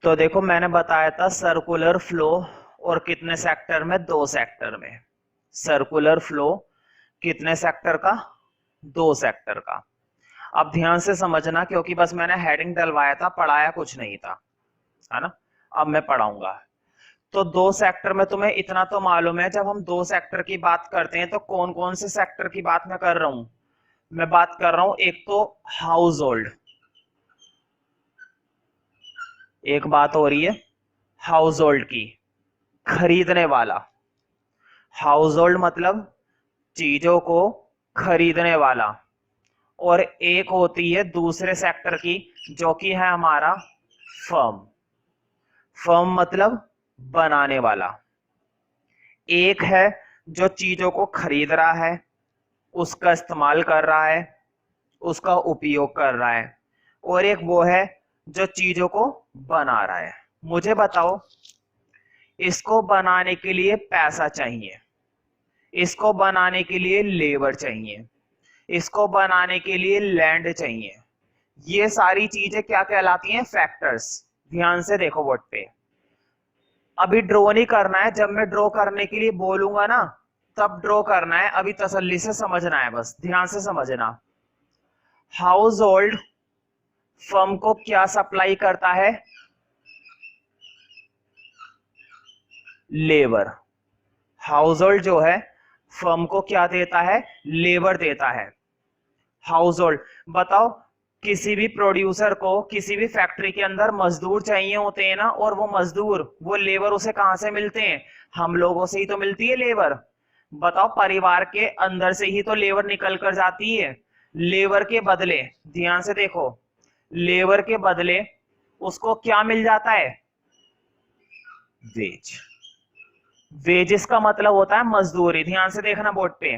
तो देखो मैंने बताया था सर्कुलर फ्लो, और कितने सेक्टर में? दो सेक्टर में। सर्कुलर फ्लो कितने सेक्टर का? दो सेक्टर का। अब ध्यान से समझना, क्योंकि बस मैंने हेडिंग डलवाया था, पढ़ाया कुछ नहीं था, है ना। अब मैं पढ़ाऊंगा। तो दो सेक्टर में तुम्हें इतना तो मालूम है, जब हम दो सेक्टर की बात करते हैं तो कौन कौन से सेक्टर की बात मैं कर रहा हूं? मैं बात कर रहा हूं, एक तो हाउस होल्ड, एक बात हो रही है हाउस होल्ड की, खरीदने वाला। हाउस होल्ड मतलब चीजों को खरीदने वाला। और एक होती है दूसरे सेक्टर की, जो कि है हमारा फर्म। फर्म मतलब बनाने वाला। एक है जो चीजों को खरीद रहा है, उसका इस्तेमाल कर रहा है, उसका उपयोग कर रहा है। और एक वो है जो चीजों को बना रहा है। मुझे बताओ, इसको बनाने के लिए पैसा चाहिए, इसको बनाने के लिए लेबर चाहिए, इसको बनाने के लिए लैंड चाहिए। ये सारी चीजें क्या कहलाती हैं? फैक्टर्स। ध्यान से देखो बोर्ड पे। अभी ड्रॉ नहीं करना है, जब मैं ड्रॉ करने के लिए बोलूंगा ना तब ड्रॉ करना है, अभी तसल्ली से समझना है, बस ध्यान से समझना। हाउस होल्ड फर्म को क्या सप्लाई करता है? लेबर। हाउस होल्ड जो है फर्म को क्या देता है? लेबर देता है। हाउस होल्ड, बताओ, किसी भी प्रोड्यूसर को किसी भी फैक्ट्री के अंदर मजदूर चाहिए होते हैं ना, और वो मजदूर, वो लेबर उसे कहां से मिलते हैं? हम लोगों से ही तो मिलती है लेबर। बताओ, परिवार के अंदर से ही तो लेबर निकल कर जाती है। लेबर के बदले, ध्यान से देखो, लेबर के बदले उसको क्या मिल जाता है? वेज। वेजेस का मतलब होता है मजदूरी। ध्यान से देखना बोर्ड पे।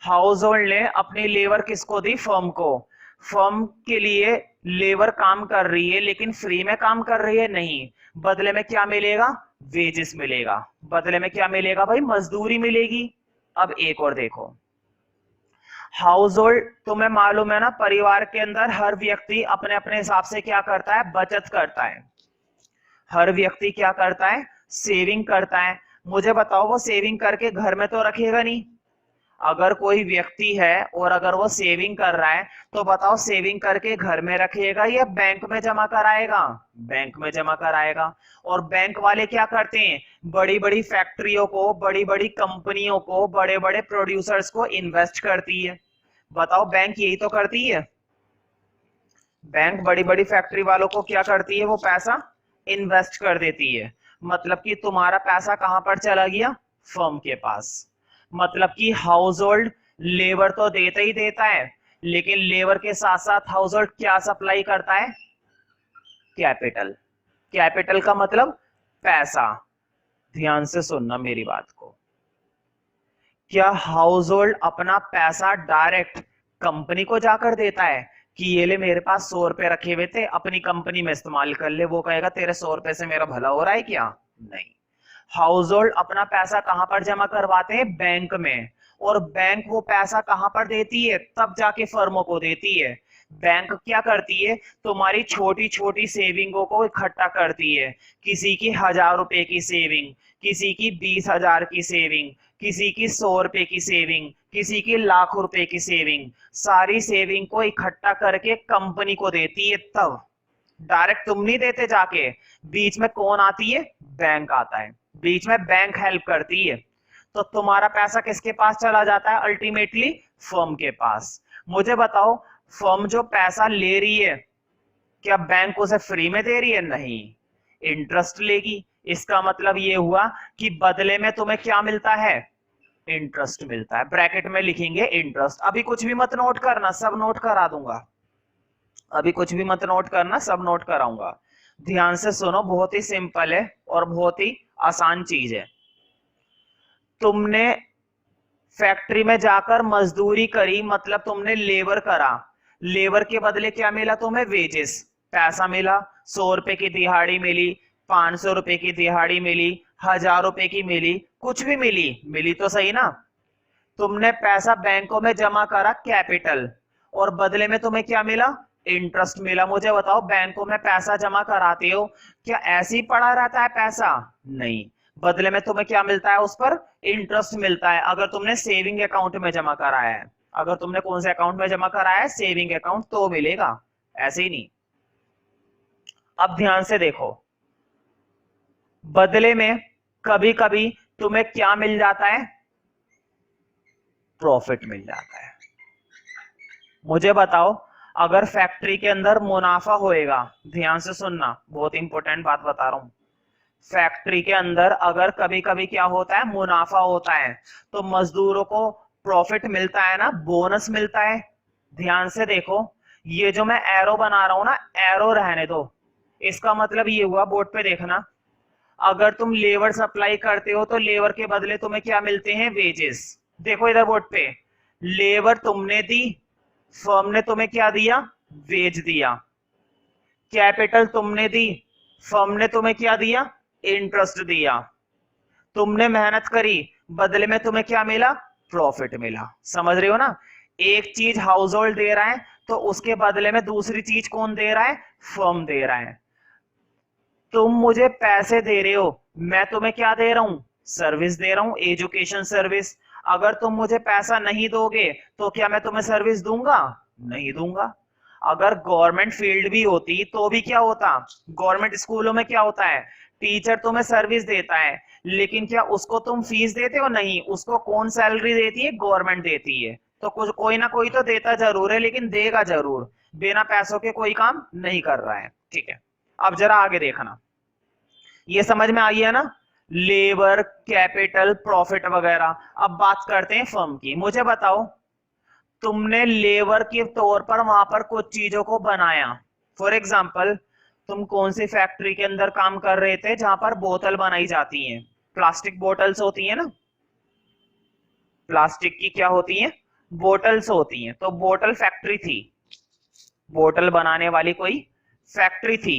हाउस होल्ड ने अपनी लेबर किसको दी? फर्म को। फर्म के लिए लेबर काम कर रही है, लेकिन फ्री में काम कर रही है? नहीं। बदले में क्या मिलेगा? वेजेस मिलेगा। बदले में क्या मिलेगा भाई? मजदूरी मिलेगी। अब एक और देखो, हाउस होल्ड, तुम्हें मालूम है ना, परिवार के अंदर हर व्यक्ति अपने अपने हिसाब से क्या करता है? बचत करता है। हर व्यक्ति क्या करता है? सेविंग करता है। मुझे बताओ, वो सेविंग करके घर में तो रखेगा नहीं। अगर कोई व्यक्ति है और अगर वो सेविंग कर रहा है, तो बताओ, सेविंग करके घर में रखेगा या बैंक में जमा कराएगा? बैंक में जमा कराएगा। और बैंक वाले क्या करते हैं? बड़ी बड़ी फैक्ट्रियों को, बड़ी बड़ी कंपनियों को, बड़े बड़े प्रोड्यूसर्स को इन्वेस्ट करती है। बताओ, बैंक यही तो करती है। बैंक बड़ी बड़ी फैक्ट्री वालों को क्या करती है? वो पैसा इन्वेस्ट कर देती है। मतलब कि तुम्हारा पैसा कहां पर चला गया? फर्म के पास। मतलब कि हाउस होल्ड लेबर तो देता ही देता है, लेकिन लेबर के साथ साथ हाउस होल्ड क्या सप्लाई करता है? कैपिटल। कैपिटल का मतलब पैसा। ध्यान से सुनना मेरी बात को। क्या हाउस होल्ड अपना पैसा डायरेक्ट कंपनी को जाकर देता है कि ये ले, मेरे पास 100 रुपए रखे हुए थे, अपनी कंपनी में इस्तेमाल कर ले? वो कहेगा तेरे 100 रुपए से मेरा भला हो रहा है क्या? नहीं। हाउस होल्ड अपना पैसा कहां पर जमा करवाते हैं? बैंक में। और बैंक वो पैसा कहां पर देती है? तब जाके फर्मों को देती है। बैंक क्या करती है? तुम्हारी छोटी छोटी सेविंगों को इकट्ठा करती है। किसी की 1,000 रुपए की सेविंग, किसी की 20,000 की सेविंग, किसी की 100 रुपए की सेविंग, किसी की लाखों रुपए की सेविंग, सारी सेविंग को इकट्ठा करके कंपनी को देती है। तब डायरेक्ट तुम नहीं देते जाके, बीच में कौन आती है? बैंक आता है। बीच में बैंक हेल्प करती है। तो तुम्हारा पैसा किसके पास चला जाता है अल्टीमेटली? फर्म के पास। मुझे बताओ, फर्म जो पैसा ले रही है, क्या बैंक उसे फ्री में दे रही है? नहीं, इंटरेस्ट लेगी। इसका मतलब ये हुआ कि बदले में तुम्हें क्या मिलता है? इंटरेस्ट मिलता है। ब्रैकेट में लिखेंगे इंटरेस्ट। अभी कुछ भी मत नोट करना, सब नोट करा दूंगा। अभी कुछ भी मत नोट करना, सब नोट कराऊंगा। ध्यान से सुनो, बहुत ही सिंपल है और बहुत ही आसान चीज है। तुमने फैक्ट्री में जाकर मजदूरी करी, मतलब तुमने लेबर करा। लेबर के बदले क्या मिला तुम्हें? वेजेस, पैसा मिला। 100 रुपए की दिहाड़ी मिली, 500 रुपए की दिहाड़ी मिली, 1,000 रुपए की मिली, कुछ भी मिली, मिली तो सही ना। तुमने पैसा बैंकों में जमा करा, कैपिटल, और बदले में तुम्हें क्या मिला? इंटरेस्ट मिला। मुझे बताओ, बैंकों में पैसा जमा कराते हो, क्या ऐसे ही पड़ा रहता है पैसा? नहीं, बदले में तुम्हें क्या मिलता है? उस पर इंटरेस्ट मिलता है। अगर तुमने सेविंग अकाउंट में जमा कराया है, अगर तुमने कौन से अकाउंट में जमा कराया है? सेविंग अकाउंट, तो मिलेगा, ऐसे ही नहीं। अब ध्यान से देखो, बदले में कभी कभी तुम्हें क्या मिल जाता है? प्रॉफिट मिल जाता है। मुझे बताओ, अगर फैक्ट्री के अंदर मुनाफा होएगा, ध्यान से सुनना, बहुत इंपॉर्टेंट बात बता रहा हूं। फैक्ट्री के अंदर अगर कभी कभी क्या होता है? मुनाफा होता है, तो मजदूरों को प्रॉफिट मिलता है ना, बोनस मिलता है। ध्यान से देखो, ये जो मैं एरो बना रहा हूं ना, एरो रहने दो। इसका मतलब ये हुआ, बोर्ड पे देखना, अगर तुम लेबर सप्लाई करते हो तो लेबर के बदले तुम्हें क्या मिलते हैं? वेजेस। देखो इधर बोर्ड पे, लेबर तुमने दी, फर्म ने तुम्हें क्या दिया? वेज दिया। कैपिटल तुमने दी, फर्म ने तुम्हें क्या दिया? इंटरेस्ट दिया। तुमने मेहनत करी, बदले में तुम्हें क्या मिला? प्रॉफिट मिला। समझ रहे हो ना? एक चीज हाउस होल्ड दे रहा है, तो उसके बदले में दूसरी चीज कौन दे रहा है? फर्म दे रहा है। तुम मुझे पैसे दे रहे हो, मैं तुम्हें क्या दे रहा हूं? सर्विस दे रहा हूं, एजुकेशन सर्विस। अगर तुम मुझे पैसा नहीं दोगे तो क्या मैं तुम्हें सर्विस दूंगा? नहीं दूंगा। अगर गवर्नमेंट फील्ड भी होती तो भी क्या होता? गवर्नमेंट स्कूलों में क्या होता है? टीचर तुम्हें सर्विस देता है, लेकिन क्या उसको तुम फीस देते हो? नहीं, उसको कौन सैलरी देती है? गवर्नमेंट देती है। तो कुछ कोई ना कोई तो देता जरूर है, लेकिन देगा जरूर। बिना पैसों के कोई काम नहीं कर रहा है। ठीक है, अब जरा आगे देखना, ये समझ में आई है ना? लेबर, कैपिटल, प्रॉफिट वगैरह। अब बात करते हैं फर्म की। मुझे बताओ, तुमने लेबर के तौर पर वहां पर कुछ चीजों को बनाया। फॉर एग्जाम्पल, तुम कौन सी फैक्ट्री के अंदर काम कर रहे थे जहां पर बोतल बनाई जाती हैं? प्लास्टिक बोतल्स होती है ना, प्लास्टिक की क्या होती हैं? बोतल्स होती हैं। तो बोतल फैक्ट्री थी, बोतल बनाने वाली कोई फैक्ट्री थी।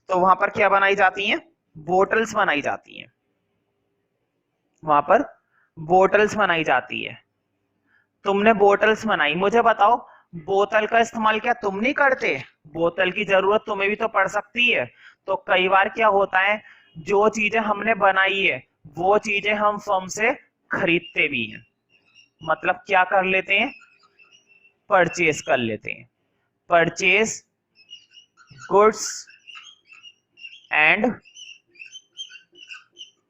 तो वहां पर क्या बनाई जाती हैं? बोटल्स बनाई जाती हैं। वहां पर बोटल्स बनाई जाती है। तुमने बोटल्स बनाई। मुझे बताओ, बोतल का इस्तेमाल क्या तुम नहीं करते? बोतल की जरूरत तुम्हें भी तो पड़ सकती है। तो कई बार क्या होता है, जो चीजें हमने बनाई है वो चीजें हम फर्म से खरीदते भी हैं। मतलब क्या कर लेते हैं? परचेज कर लेते हैं। Purchase goods and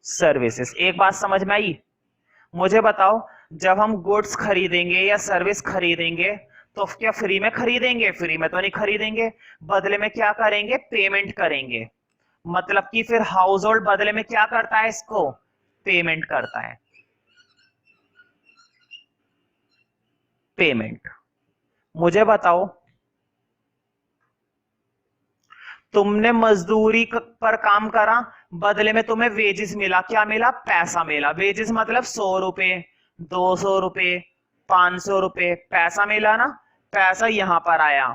services. एक बात समझ में आई? मुझे बताओ, जब हम गुड्स खरीदेंगे या सर्विस खरीदेंगे, तो क्या फ्री में खरीदेंगे? फ्री में तो नहीं खरीदेंगे। बदले में क्या करेंगे? पेमेंट करेंगे। मतलब कि फिर हाउस होल्ड बदले में क्या करता है? इसको पेमेंट करता है। पेमेंट। मुझे बताओ, तुमने मजदूरी पर काम करा, बदले में तुम्हें वेजेस मिला। क्या मिला? पैसा मिला। वेजेस मतलब 100 रुपए, 200 रुपए, 500 रुपए, पैसा मिला ना? पैसा यहां पर आया।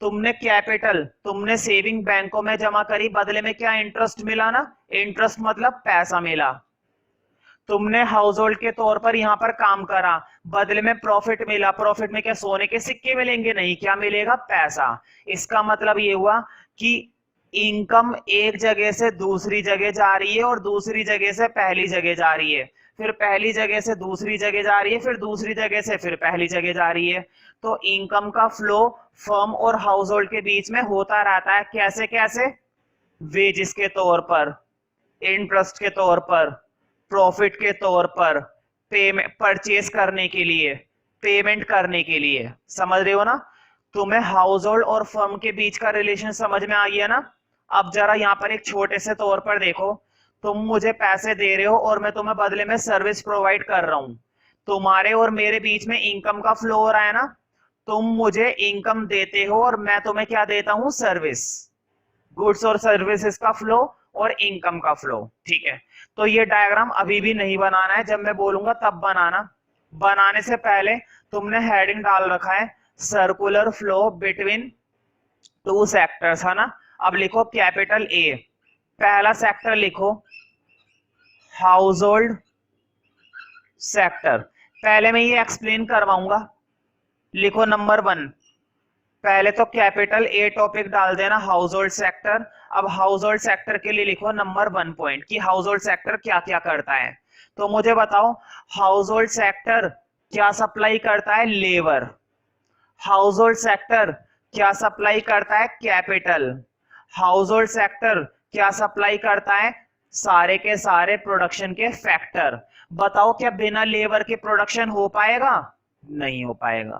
तुमने कैपिटल, तुमने सेविंग बैंकों में जमा करी, बदले में क्या? इंटरेस्ट मिला ना? इंटरेस्ट मतलब पैसा मिला। तुमने हाउस होल्ड के तौर पर यहां पर काम करा, बदले में प्रॉफिट मिला। प्रॉफिट में क्या सोने के सिक्के मिलेंगे? नहीं, क्या मिलेगा? पैसा। इसका मतलब ये हुआ कि इनकम एक जगह से दूसरी जगह जा रही है और दूसरी जगह से पहली जगह जा रही है, फिर पहली जगह से दूसरी जगह जा रही है, फिर दूसरी जगह से फिर पहली जगह जा रही है। तो इनकम का फ्लो फर्म और हाउस होल्ड के बीच में होता रहता है। कैसे कैसे? वेजिस के तौर पर, इंटरेस्ट के तौर पर, प्रॉफिट के तौर पर, पेमेंट परचेस करने के लिए, पेमेंट करने के लिए। समझ रहे हो ना? तुम्हें हाउस होल्ड और फर्म के बीच का रिलेशन समझ में आ गया ना? अब जरा यहाँ पर एक छोटे से तौर पर देखो, तुम मुझे पैसे दे रहे हो और मैं तुम्हें बदले में सर्विस प्रोवाइड कर रहा हूं। तुम्हारे और मेरे बीच में इनकम का फ्लो हो रहा है ना? तुम मुझे इनकम देते हो और मैं तुम्हें क्या देता हूं? सर्विस। गुड्स और सर्विसेज का फ्लो और इनकम का फ्लो। ठीक है, तो ये डायग्राम अभी भी नहीं बनाना है, जब मैं बोलूंगा तब बनाना। बनाने से पहले तुमने हेडिंग डाल रखा है circular flow between two sectors, है ना? अब लिखो कैपिटल ए, पहला सेक्टर लिखो हाउस होल्ड सेक्टर। पहले मैं ये एक्सप्लेन करवाऊंगा। लिखो नंबर 1, पहले तो कैपिटल ए टॉपिक डाल देना, हाउस होल्ड सेक्टर। अब हाउस होल्ड सेक्टर के लिए लिखो नंबर 1 पॉइंट कि हाउस होल्ड सेक्टर क्या क्या करता है। तो मुझे बताओ हाउस होल्ड सेक्टर क्या सप्लाई करता है, लेबर। हाउस होल्ड सेक्टर क्या सप्लाई करता है, कैपिटल। हाउस होल्ड सेक्टर क्या सप्लाई करता है, सारे के सारे प्रोडक्शन के फैक्टर। बताओ क्या बिना लेबर के प्रोडक्शन हो पाएगा, नहीं हो पाएगा।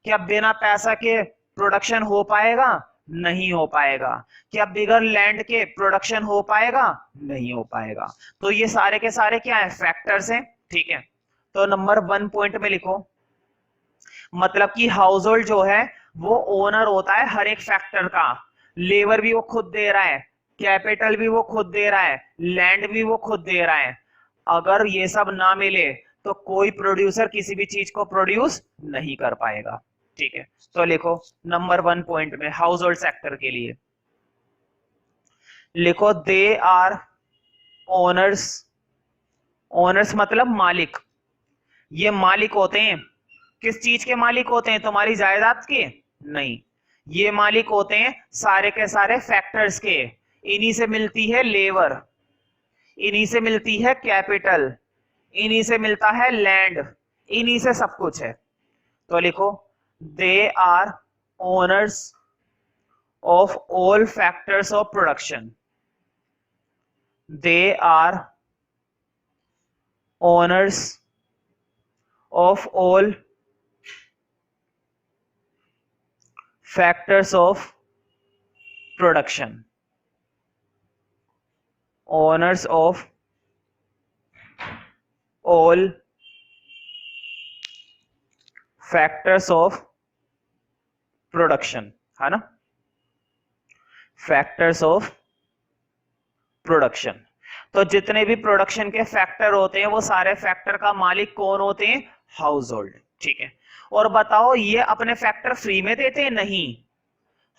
क्या बिना पैसा के प्रोडक्शन हो पाएगा, नहीं हो पाएगा। क्या बिगर लैंड के प्रोडक्शन हो पाएगा, नहीं हो पाएगा। तो ये सारे के सारे क्या है, फैक्टर्स हैं। ठीक है, तो नंबर 1 पॉइंट में लिखो, मतलब कि हाउस होल्ड जो है वो ओनर होता है हर एक फैक्टर का। लेबर भी वो खुद दे रहा है, कैपिटल भी वो खुद दे रहा है, लैंड भी वो खुद दे रहा है। अगर ये सब ना मिले तो कोई प्रोड्यूसर किसी भी चीज को प्रोड्यूस नहीं कर पाएगा। ठीक है, तो लिखो नंबर 1 पॉइंट में हाउस होल्ड सेक्टर के लिए लिखो दे आर ओनर्स। ओनर्स मतलब मालिक। ये मालिक होते हैं, किस चीज के मालिक होते हैं, तुम्हारी जायदाद के नहीं। ये मालिक होते हैं सारे के सारे फैक्टर्स के। इन्हीं से मिलती है लेबर, इन्हीं से मिलती है कैपिटल, इन्हीं से मिलता है लैंड, इन्हीं से सब कुछ है। तो लिखो they are owners of all factors of production. They are owners of all factors of production. Owners of all factors of production, है ना, फैक्टर्स ऑफ प्रोडक्शन। तो जितने भी प्रोडक्शन के फैक्टर होते हैं वो सारे फैक्टर का मालिक कौन होते हैं, हाउस होल्ड। ठीक है, और बताओ ये अपने फैक्टर फ्री में देते हैं, नहीं।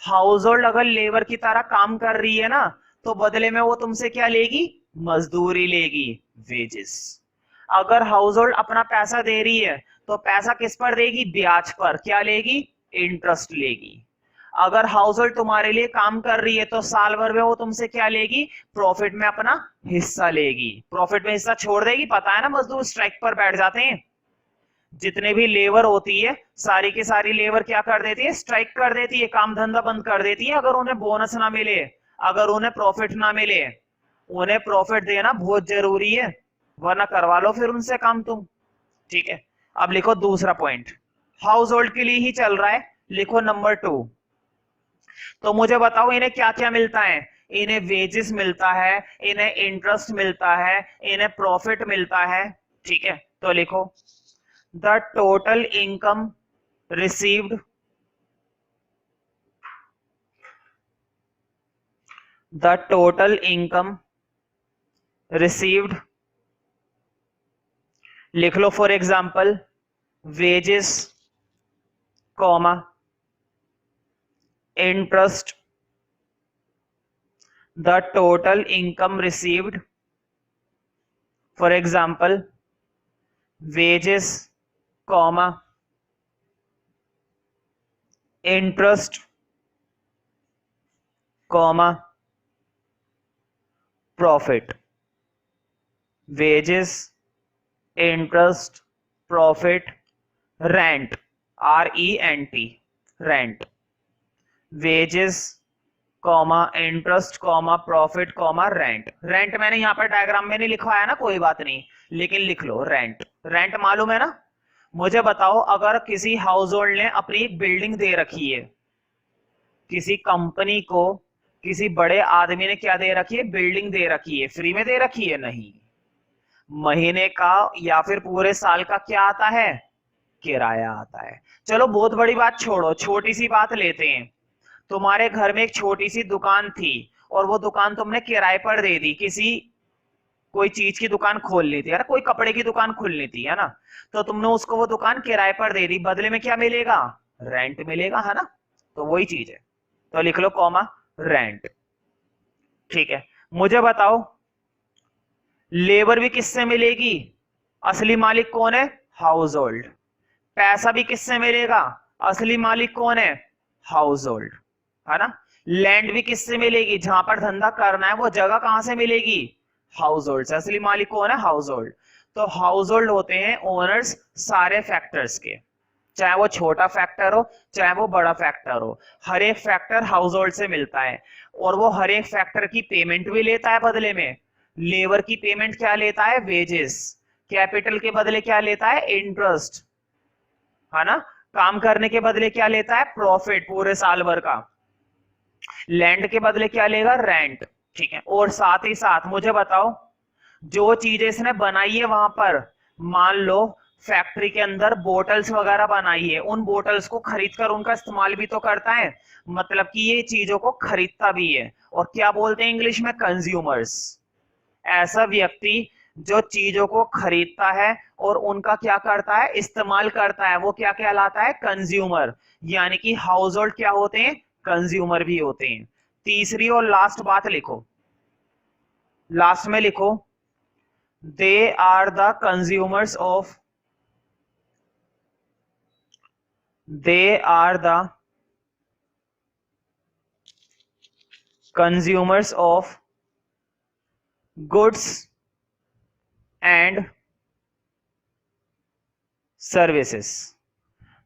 हाउस होल्ड अगर लेबर की तरह काम कर रही है ना, तो बदले में वो तुमसे क्या लेगी, मजदूरी लेगी, वेजेस। अगर हाउस होल्ड अपना पैसा दे रही है तो पैसा किस पर देगी, ब्याज पर। क्या लेगी, इंटरेस्ट लेगी। अगर हाउस होल्ड तुम्हारे लिए काम कर रही है तो साल भर में वो तुमसे क्या लेगी, प्रॉफिट में अपना हिस्सा लेगी। प्रॉफिट में हिस्सा छोड़ देगी, पता है ना मजदूर स्ट्राइक पर बैठ जाते हैं। जितने भी लेबर होती है सारी की सारी लेबर क्या कर देती है, स्ट्राइक कर देती है, काम धंधा बंद कर देती है अगर उन्हें बोनस ना मिले, अगर उन्हें प्रॉफिट ना मिले। उन्हें प्रॉफिट देना बहुत जरूरी है, वरना करवा लो फिर उनसे काम तुम। ठीक है, अब लिखो दूसरा पॉइंट, हाउस होल्ड के लिए ही चल रहा है। लिखो नंबर 2। तो मुझे बताओ इन्हें क्या क्या मिलता है, इन्हें वेजेस मिलता है, इन्हें इंटरेस्ट मिलता है, इन्हें प्रॉफिट मिलता है। ठीक है, तो लिखो the total income received the total income received लिख लो for example wages comma interest, the total income received for example wages comma interest comma profit. Wages, interest, profit, rent, RENT, rent. Wages comma interest comma profit comma rent. Rent मैंने यहां पर diagram में नहीं लिखवाया ना, कोई बात नहीं, लेकिन लिख लो रेंट। रेंट मालूम है ना। मुझे बताओ अगर किसी हाउस होल्ड ने अपनी बिल्डिंग दे रखी है, किसी कंपनी को किसी बड़े आदमी ने क्या दे रखी है, बिल्डिंग दे रखी है, फ्री में दे रखी है, नहीं। महीने का या फिर पूरे साल का क्या आता है, किराया आता है। चलो बहुत बड़ी बात छोड़ो, छोटी सी बात लेते हैं। तुम्हारे घर में एक छोटी सी दुकान थी और वो दुकान तुमने किराए पर दे दी, किसी कोई चीज की दुकान खोलनी थी, है ना, कोई कपड़े की दुकान खोलनी थी, है ना, तो तुमने उसको वो दुकान किराए पर दे दी, बदले में क्या मिलेगा, रेंट मिलेगा, है ना। तो वही चीज है, तो लिख लो कॉमा रेंट। ठीक है, मुझे बताओ लेबर भी किससे मिलेगी, असली मालिक कौन है, हाउस होल्ड। पैसा भी किससे मिलेगा, असली मालिक कौन है, हाउस होल्ड, है ना। लैंड भी किससे मिलेगी, जहां पर धंधा करना है वो जगह कहां से मिलेगी, हाउस होल्ड से। असली मालिक कौन है, हाउस होल्ड। तो हाउस होल्ड होते हैं ओनर्स सारे फैक्टर्स के, चाहे वो छोटा फैक्टर हो चाहे वो बड़ा फैक्टर हो, हर एक फैक्टर हाउस होल्ड से मिलता है। और वो हर एक फैक्टर की पेमेंट भी लेता है बदले में। लेबर की पेमेंट क्या लेता है, वेजेस। कैपिटल के बदले क्या लेता है, इंटरेस्ट, है ना। काम करने के बदले क्या लेता है, प्रॉफिट पूरे साल भर का। लैंड के बदले क्या लेगा, रेंट, ठीक है। और साथ ही साथ मुझे बताओ, जो चीजें इसने बनाई है वहां पर, मान लो फैक्ट्री के अंदर बोटल्स वगैरह बनाई है, उन बोटल्स को खरीद कर उनका इस्तेमाल भी तो करता है, मतलब कि ये चीजों को खरीदता भी है। और क्या बोलते हैं इंग्लिश में, कंज्यूमर्स। ऐसा व्यक्ति जो चीजों को खरीदता है और उनका क्या करता है, इस्तेमाल करता है, वो क्या कहलाता है, कंज्यूमर। यानी कि हाउस होल्ड क्या होते हैं, कंज्यूमर भी होते हैं। तीसरी और लास्ट बात लिखो, लास्ट में लिखो, they are the consumers of, they are the consumers of goods and services.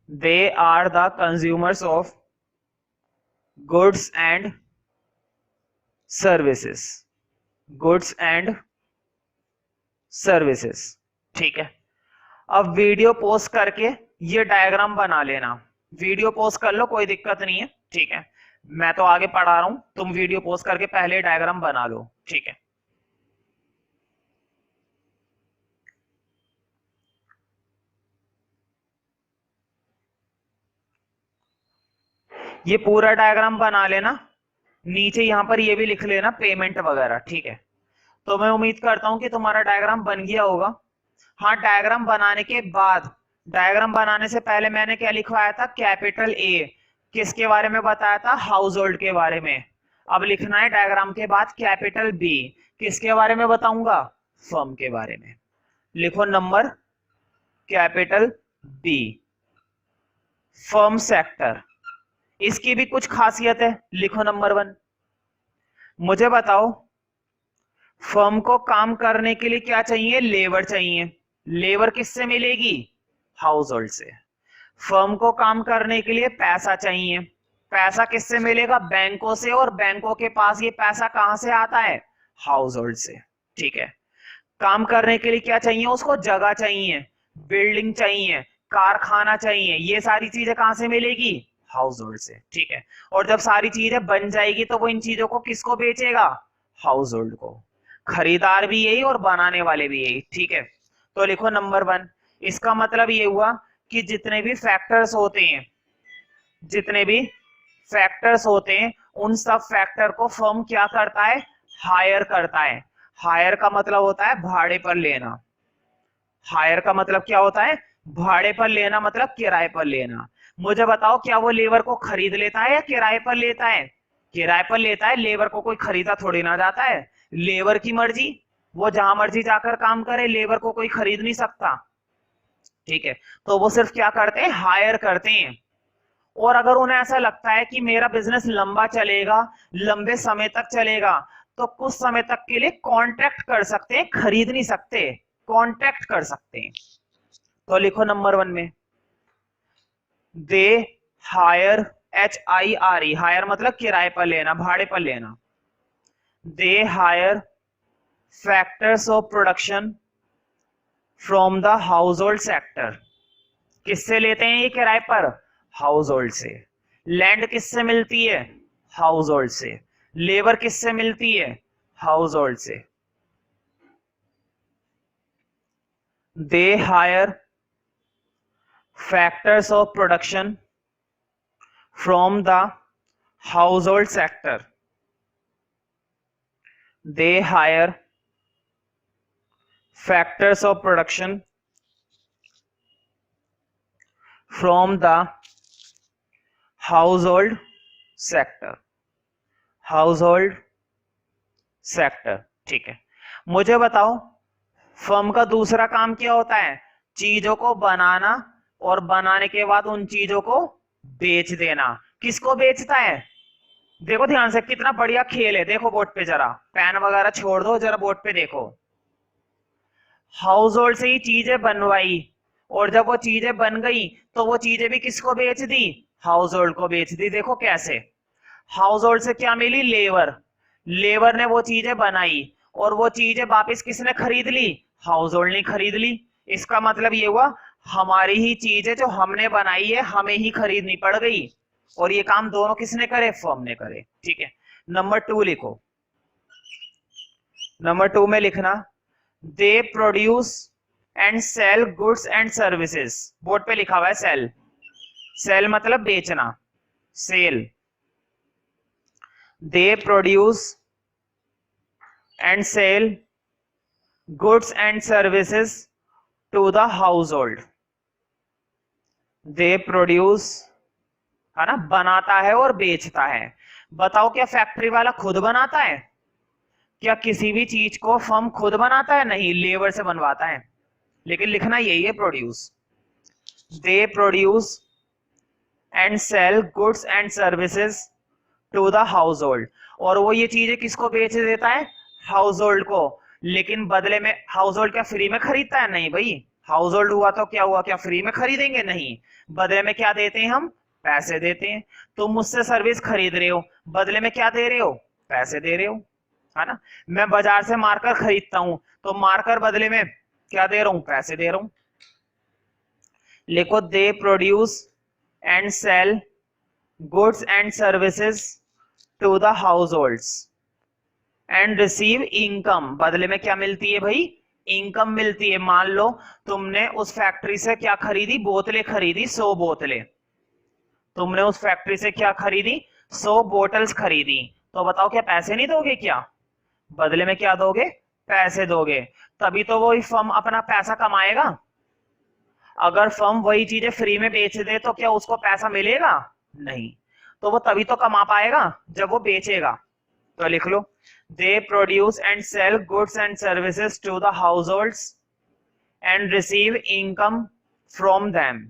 They are the consumers of goods and services, goods and services, ठीक है। अब वीडियो पॉज करके ये डायग्राम बना लेना, वीडियो पॉज कर लो, कोई दिक्कत नहीं है, ठीक है। मैं तो आगे पढ़ा रहा हूं, तुम वीडियो पॉज करके पहले डायग्राम बना लो, ठीक है। ये पूरा डायग्राम बना लेना, नीचे यहां पर ये भी लिख लेना पेमेंट वगैरह, ठीक है। तो मैं उम्मीद करता हूं कि तुम्हारा डायग्राम बन गया होगा। हाँ, डायग्राम बनाने के बाद, डायग्राम बनाने से पहले मैंने क्या लिखवाया था, कैपिटल ए किसके बारे में बताया था, हाउस होल्ड के बारे में। अब लिखना है डायग्राम के बाद कैपिटल बी, किसके बारे में बताऊंगा, फर्म के बारे में। लिखो number, capital B, firm sector. इसकी भी कुछ खासियत है, लिखो नंबर 1। मुझे बताओ, फर्म को काम करने के लिए क्या चाहिए, लेबर चाहिए। लेबर किससे मिलेगी, हाउस होल्ड से। फर्म को काम करने के लिए पैसा चाहिए, पैसा किससे मिलेगा, बैंकों से। और बैंकों के पास ये पैसा कहां से आता है, हाउस होल्ड से, ठीक है। काम करने के लिए क्या चाहिए उसको, जगह चाहिए, बिल्डिंग चाहिए, कारखाना चाहिए। ये सारी चीजें कहां से मिलेगी, हाउस होल्ड से, ठीक है। और जब सारी चीजें बन जाएगी तो वो इन चीजों को किसको बेचेगा, हाउस होल्ड को। खरीदार भी यही और बनाने वाले भी यही, ठीक है। तो लिखो नंबर 1। इसका मतलब ये हुआ कि जितने भी फैक्टर्स होते हैं, जितने भी फैक्टर्स होते हैं, उन सब फैक्टर को फर्म क्या करता है, हायर करता है। हायर का मतलब होता है भाड़े पर लेना। हायर का मतलब क्या होता है, भाड़े पर लेना, मतलब किराए पर लेना। मुझे बताओ, क्या वो लेबर को खरीद लेता है या किराए पर लेता है, किराए पर लेता है। लेबर को कोई खरीदा थोड़ी ना जाता है, लेबर की मर्जी, वो जहां मर्जी जाकर काम करे, लेबर को कोई खरीद नहीं सकता, ठीक है। तो वो सिर्फ क्या करते हैं, हायर करते हैं। और अगर उन्हें ऐसा लगता है कि मेरा बिजनेस लंबा चलेगा, लंबे समय तक चलेगा, तो कुछ समय तक के लिए कॉन्ट्रैक्ट कर सकते हैं, खरीद नहीं सकते, कॉन्ट्रैक्ट कर सकते हैं। तो लिखो नंबर 1 में, दे हायर, HIRE, हायर मतलब किराए पर लेना, भाड़े पर लेना। They hire factors of production from the household sector. किससे लेते हैं ये किराए पर, हाउस होल्ड से। लैंड किससे मिलती है, हाउस होल्ड से। लेबर किससे मिलती है, हाउस होल्ड से। They hire factors of production from the household sector. They hire factors of production from the household sector. Household sector, ठीक है। मुझे बताओ, फर्म का दूसरा काम क्या होता है, चीजों को बनाना और बनाने के बाद उन चीजों को बेच देना। किसको बेचता है? देखो ध्यान से, कितना बढ़िया खेल है, देखो बोर्ड पे जरा, पेन वगैरह छोड़ दो, जरा बोर्ड पे देखो। हाउस होल्ड से ही चीजें बनवाई, और जब वो चीजें बन गई तो वो चीजें भी किसको बेच दी? हाउस होल्ड को बेच दी। देखो कैसे, हाउस होल्ड से क्या मिली? लेबर। लेबर ने वो चीजें बनाई, और वो चीजें वापस किसने खरीद ली? हाउस होल्ड ने खरीद ली। इसका मतलब ये हुआ, हमारी ही चीजें जो हमने बनाई है हमें ही खरीदनी पड़ गई, और ये काम दोनों किसने करे? फर्म ने करे। ठीक है, नंबर 2 लिखो। नंबर 2 में लिखना, they produce and sell goods and services. Board पे लिखा हुआ है सेल। सेल मतलब बेचना, sell. They produce and sell goods and services to the household. They produce, है ना, बनाता है और बेचता है। बताओ, क्या फैक्ट्री वाला खुद बनाता है? क्या किसी भी चीज को फर्म खुद बनाता है? नहीं, लेबर से बनवाता है। लेकिन लिखना यही है, produce. They produce and sell goods and services to the household. और वो ये चीजें किसको बेच देता है? हाउस होल्ड को। लेकिन बदले में हाउस होल्ड क्या फ्री में खरीदता है? नहीं भाई, हाउस होल्ड हुआ तो क्या हुआ, क्या फ्री में खरीदेंगे? नहीं, बदले में क्या देते हैं हम? पैसे देते हैं। तुम मुझसे सर्विस खरीद रहे हो, बदले में क्या दे रहे हो? पैसे दे रहे हो, है ना। मैं बाजार से मार्कर खरीदता हूं, तो मार्कर बदले में क्या दे रहा हूं? पैसे दे रहा हूं। लिखो, they produce and sell goods and services to the households and receive income. बदले में क्या मिलती है भाई? इनकम मिलती है। मान लो तुमने उस फैक्ट्री से क्या खरीदी? बोतलें खरीदी, 100 बोतलें। तुमने उस फैक्ट्री से क्या खरीदी? 100 बोतल्स खरीदी। तो बताओ, क्या पैसे नहीं दोगे? क्या बदले में क्या दोगे? पैसे दोगे। तभी तो वो फर्म अपना पैसा कमाएगा। अगर फर्म वही चीजें फ्री में बेच दे तो क्या उसको पैसा मिलेगा? नहीं। तो वो तभी तो कमा पाएगा जब वो बेचेगा। तो लिख लो, they produce and sell goods and services to the households and receive income from them.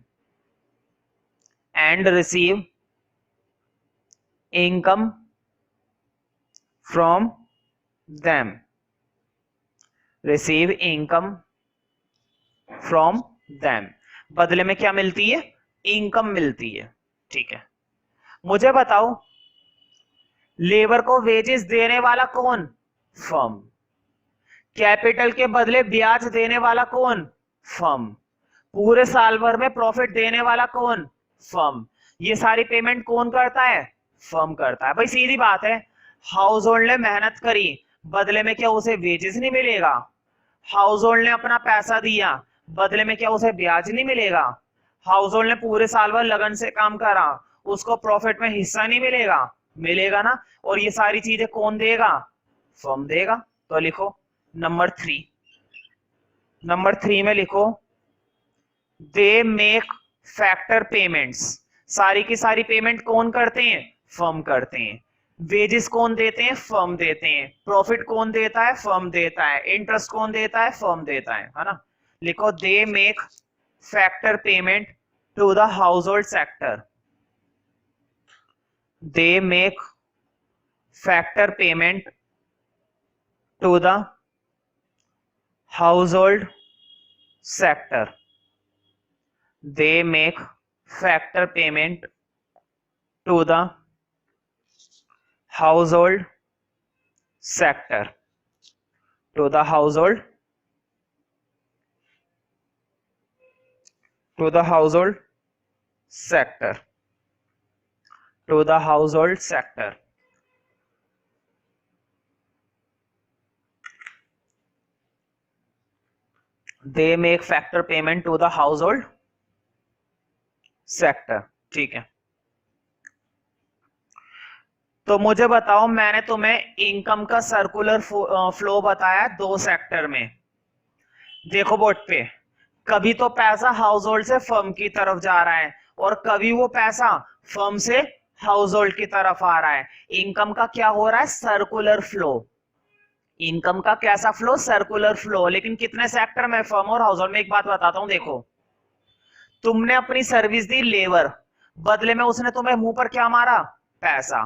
And receive income from them. Receive income from them. बदले में क्या मिलती है? इनकम मिलती है। ठीक है, मुझे बताओ, लेबर को वेजेस देने वाला कौन? फर्म। कैपिटल के बदले ब्याज देने वाला कौन? फर्म। पूरे साल भर में प्रॉफिट देने वाला कौन? फर्म। ये सारी पेमेंट कौन करता है? फर्म करता है। भाई सीधी बात है, हाउस होल्ड ने मेहनत करी, बदले में क्या उसे वेजेस नहीं मिलेगा? हाउस होल्ड ने अपना पैसा दिया, बदले में क्या उसे ब्याज नहीं मिलेगा? हाउस होल्ड ने पूरे साल भर लगन से काम करा, उसको प्रॉफिट में हिस्सा नहीं मिलेगा? मिलेगा ना। और ये सारी चीजें कौन देगा? फर्म देगा। तो लिखो नंबर 3। नंबर 3 में लिखो, दे मेक फैक्टर पेमेंट्स। सारी की सारी पेमेंट कौन करते हैं? फर्म करते हैं। वेजेस कौन देते हैं? फर्म देते हैं। प्रॉफिट कौन देता है? फर्म देता है। इंटरेस्ट कौन देता है? फर्म देता है ना। लिखो, they make factor payment to the household sector. They make factor payment to the household sector. They make factor payment to the household sector. To the household. To the household sector. To the household sector. They make factor payment to the household sector. ठीक है, तो मुझे बताओ, मैंने तुम्हें income का circular flow बताया 2 sector में। देखो बोर्ड पे, कभी तो पैसा हाउस होल्ड से फर्म की तरफ जा रहा है, और कभी वो पैसा फर्म से हाउस होल्ड की तरफ आ रहा है। इनकम का क्या हो रहा है? Circular flow. इनकम का कैसा फ्लो? Circular flow. लेकिन कितने सेक्टर में? फर्म और हाउस होल्ड में। एक बात बताता हूं, देखो, तुमने अपनी सर्विस दी लेबर, बदले में उसने तुम्हें मुंह पर क्या मारा? पैसा।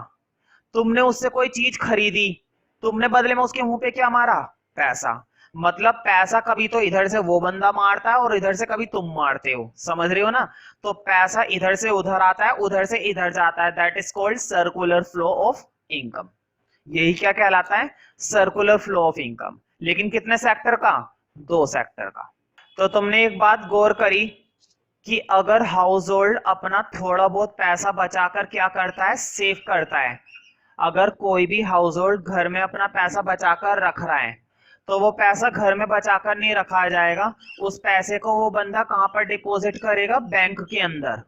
तुमने उससे कोई चीज खरीदी, तुमने बदले में उसके मुंह पे क्या मारा? पैसा। मतलब पैसा कभी तो इधर से वो बंदा मारता है और इधर से कभी तुम मारते हो, समझ रहे हो ना? तो पैसा इधर से उधर आता है, उधर से इधर जाता है, that is called circular flow of income. यही क्या कहलाता है? Circular flow of income. लेकिन कितने सेक्टर का? 2 सेक्टर का। तो तुमने एक बात गौर करी कि अगर हाउस होल्ड अपना थोड़ा बहुत पैसा बचाकर क्या करता है? सेव करता है। अगर कोई भी हाउस होल्ड घर में अपना पैसा बचाकर रख रहा है, तो वो पैसा घर में बचाकर नहीं रखा जाएगा, उस पैसे को वो बंदा कहां पर डिपॉजिट करेगा? बैंक के अंदर।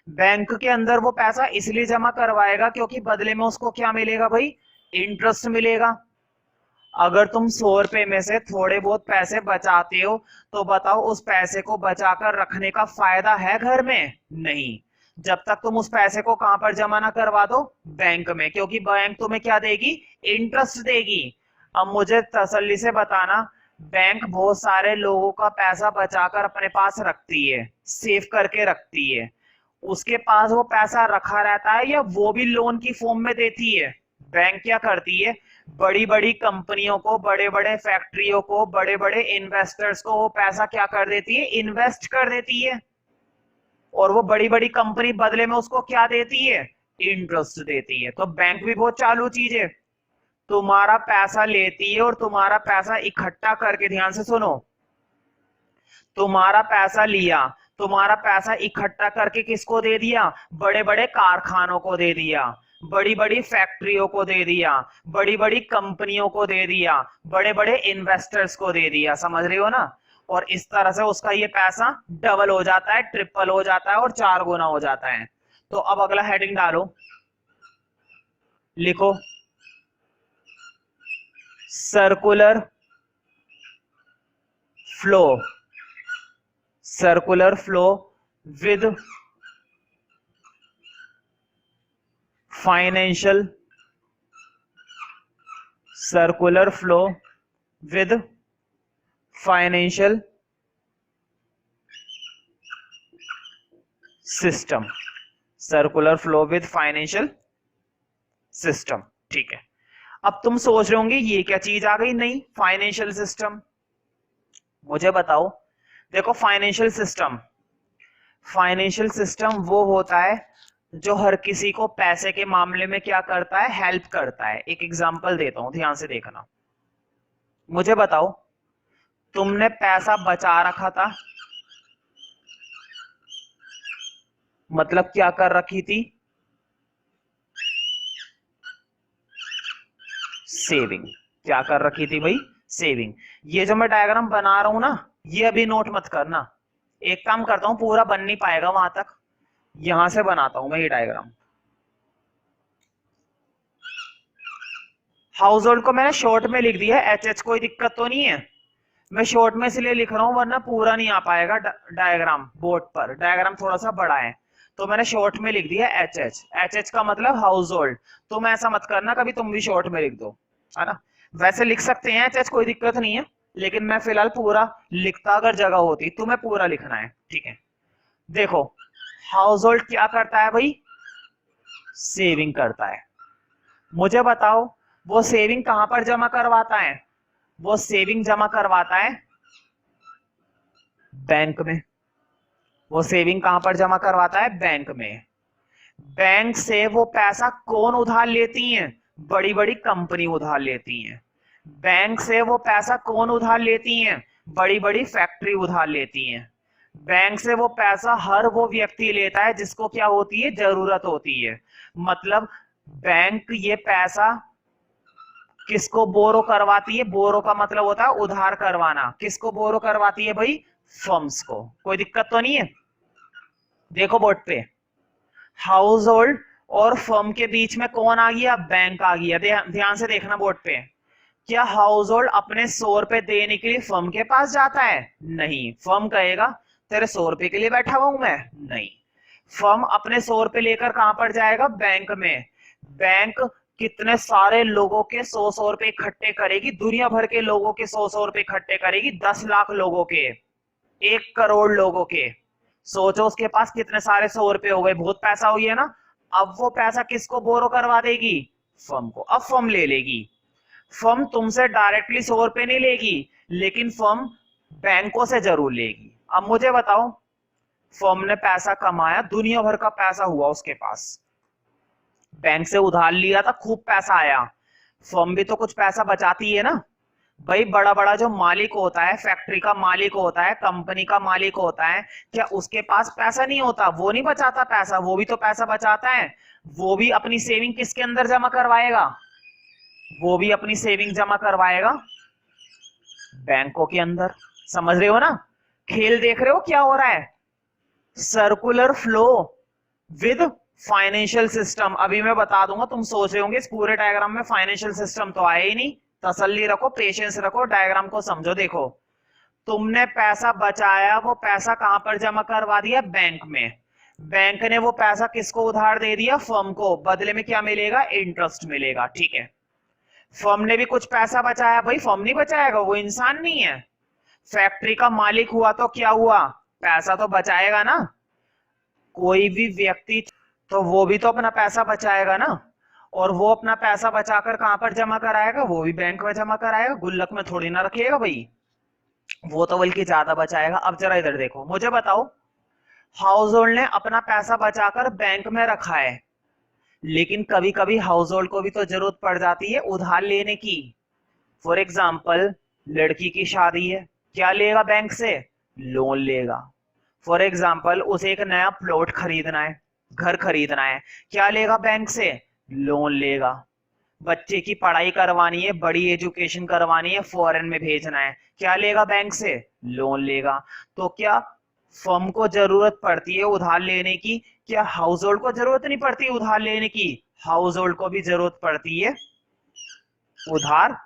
बैंक के अंदर वो पैसा इसलिए जमा करवाएगा क्योंकि बदले में उसको क्या मिलेगा भाई? इंटरेस्ट मिलेगा। अगर तुम 100 रुपए में से थोड़े बहुत पैसे बचाते हो, तो बताओ उस पैसे को बचाकर रखने का फायदा है घर में? नहीं, जब तक तुम उस पैसे को कहां पर जमा ना करवा दो? बैंक में, क्योंकि बैंक तुम्हें क्या देगी? इंटरेस्ट देगी। अब मुझे तसल्ली से बताना, बैंक बहुत सारे लोगों का पैसा बचाकर अपने पास रखती है, सेव करके रखती है। उसके पास वो पैसा रखा रहता है या वो भी लोन की फॉर्म में देती है? बैंक क्या करती है? बड़ी बड़ी कंपनियों को, बड़े बड़े फैक्ट्रियों को, बड़े बड़े इन्वेस्टर्स को वो पैसा क्या कर देती है? इन्वेस्ट कर देती है। और वो बड़ी बड़ी कंपनी बदले में उसको क्या देती है? इंटरेस्ट देती है। तो बैंक भी बहुत चालू चीज है, तुम्हारा पैसा लेती है और तुम्हारा पैसा इकट्ठा करके, ध्यान से सुनो, तुम्हारा पैसा लिया, तुम्हारा पैसा इकट्ठा करके किसको दे दिया? बड़े बड़े कारखानों को दे दिया, बड़ी बड़ी फैक्ट्रियों को दे दिया, बड़ी बड़ी कंपनियों को दे दिया, बड़े बड़े इन्वेस्टर्स को दे दिया, समझ रहे हो ना? और इस तरह से उसका ये पैसा डबल हो जाता है, ट्रिपल हो जाता है और 4 गुना हो जाता है। तो अब अगला हेडिंग डालो, लिखो circular flow, circular flow with financial, circular flow with financial system, circular flow with financial system. ठीक है, अब तुम सोच रहे होंगे ये क्या चीज आ गई? नहीं, फाइनेंशियल सिस्टम। मुझे बताओ, देखो फाइनेंशियल सिस्टम, फाइनेंशियल सिस्टम वो होता है जो हर किसी को पैसे के मामले में क्या करता है? हेल्प करता है। एक एग्जांपल देता हूं, ध्यान से देखना। मुझे बताओ, तुमने पैसा बचा रखा था, मतलब क्या कर रखी थी? सेविंग। क्या कर रखी थी भाई? सेविंग। ये जो मैं डायग्राम बना रहा हूं ना, ये अभी नोट मत करना, एक काम करता हूं, पूरा बन नहीं पाएगा वहां तक, यहां से बनाता हूं मैं ये डायग्राम। हाउस होल्ड को मैंने शॉर्ट में लिख दिया, एच एच, कोई दिक्कत तो नहीं है? मैं शॉर्ट में इसलिए लिख रहा हूं वरना पूरा नहीं आ पाएगा डायग्राम बोर्ड पर, डायग्राम थोड़ा सा बड़ा है, तो मैंने शॉर्ट में लिख दिया एच एच। एच एच का मतलब हाउस होल्ड। तुम ऐसा मत करना कभी तुम भी शॉर्ट में लिख दो, है ना? वैसे लिख सकते हैं एच एच, कोई दिक्कत नहीं है, लेकिन मैं फिलहाल पूरा लिखता अगर जगह होती, तुम्हें पूरा लिखना है, ठीक है? देखो, हाउस होल्ड क्या करता है भाई? सेविंग करता है। मुझे बताओ, वो सेविंग कहां पर जमा करवाता है? वो सेविंग जमा करवाता है बैंक में। वो सेविंग कहां पर जमा करवाता है? बैंक में। बैंक से वो पैसा कौन उधार लेती है? बड़ी बड़ी कंपनी उधार लेती है। बैंक से वो पैसा कौन उधार लेती है? बड़ी बड़ी फैक्ट्री उधार लेती है। बैंक से वो पैसा हर वो व्यक्ति लेता है जिसको क्या होती है? जरूरत होती है। मतलब बैंक ये पैसा किसको बोरो करवाती है? बोरो का मतलब होता है उधार करवाना। किसको बोरो करवाती है भाई? फर्म्स को। कोई दिक्कत तो नहीं है? देखो बोर्ड पे, हाउस होल्ड और फर्म के बीच में कौन आ गया? बैंक आ गया। ध्यान से देखना बोर्ड पे, क्या हाउस होल्ड अपने 100 रुपए देने के लिए फर्म के पास जाता है? नहीं। फर्म कहेगा तेरे 100 रुपए के लिए बैठा हुआ हूं मैं? नहीं। फर्म अपने 100 रुपए लेकर कहां पर जाएगा? बैंक में। बैंक कितने सारे लोगों के 100-100 रुपए इकट्ठे करेगी, दुनिया भर के लोगों के 100-100 रुपए इकट्ठे करेगी, 10 लाख लोगों के, 1 करोड़ लोगों के सोचो उसके पास कितने सारे 100 रुपए हो गए, बहुत पैसा हुई है ना। अब वो पैसा किसको बोरो करवा देगी? फर्म को। अब फर्म ले लेगी। फर्म तुमसे डायरेक्टली 100 रुपए नहीं लेगी, लेकिन फर्म बैंकों से जरूर लेगी। अब मुझे बताओ, फर्म ने पैसा कमाया, दुनिया भर का पैसा हुआ उसके पास, बैंक से उधार लिया था, खूब पैसा आया, फर्म भी तो कुछ पैसा बचाती है ना। भाई बड़ा बड़ा जो मालिक होता है, फैक्ट्री का मालिक होता है, कंपनी का मालिक होता है, क्या उसके पास पैसा नहीं होता? वो नहीं बचाता पैसा, वो भी तो पैसा बचाता है। वो भी अपनी सेविंग किसके अंदर जमा करवाएगा? वो भी अपनी सेविंग जमा करवाएगा बैंकों के अंदर। समझ रहे हो ना? खेल देख रहे हो क्या हो रहा है? Circular flow with financial system. अभी मैं बता दूंगा, तुम सोच रहे होंगे इस पूरे डायग्राम में फाइनेंशियल सिस्टम तो आया ही नहीं। तसल्ली रखो, पेशेंस रखो, डायग्राम को समझो। देखो, तुमने पैसा बचाया, वो पैसा कहां पर जमा करवा दिया? बैंक में। बैंक ने वो पैसा किसको उधार दे दिया? फर्म को। बदले में क्या मिलेगा? इंटरेस्ट मिलेगा। ठीक है, फर्म ने भी कुछ पैसा बचाया। भाई फर्म नहीं बचाएगा, वो इंसान नहीं है। फैक्ट्री का मालिक हुआ तो क्या हुआ? पैसा तो बचाएगा ना। कोई भी व्यक्ति तो वो भी तो अपना पैसा बचाएगा ना, और वो अपना पैसा बचाकर कहां पर जमा कराएगा? वो भी बैंक में जमा कराएगा, गुल्लक में थोड़ी ना रखिएगा भाई, वो तो बल्कि ज्यादा बचाएगा। अब जरा इधर देखो, मुझे बताओ, हाउस होल्ड ने अपना पैसा बचाकर बैंक में रखा है, लेकिन कभी कभी हाउस होल्ड को भी तो जरूरत पड़ जाती है उधार लेने की। फॉर एग्जाम्पल, लड़की की शादी है, क्या लेगा बैंक से? लोन लेगा। फॉर एग्जाम्पल, उसे एक नया प्लॉट खरीदना है, घर खरीदना है, क्या लेगा बैंक से? लोन लेगा। बच्चे की पढ़ाई करवानी है, बड़ी एजुकेशन करवानी है, फॉरेन में भेजना है, क्या लेगा बैंक से? लोन लेगा। तो क्या फर्म को जरूरत पड़ती है उधार लेने की? क्या हाउस होल्ड को जरूरत नहीं पड़ती उधार लेने की? हाउस होल्ड को भी जरूरत पड़ती है उधार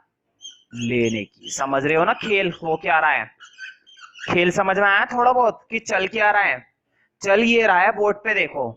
लेने की। समझ रहे हो ना खेल हो क्या रहा है? खेल समझ में आया थोड़ा बहुत कि चल क्या रहा है? चल ये रहा है, बोर्ड पे देखो।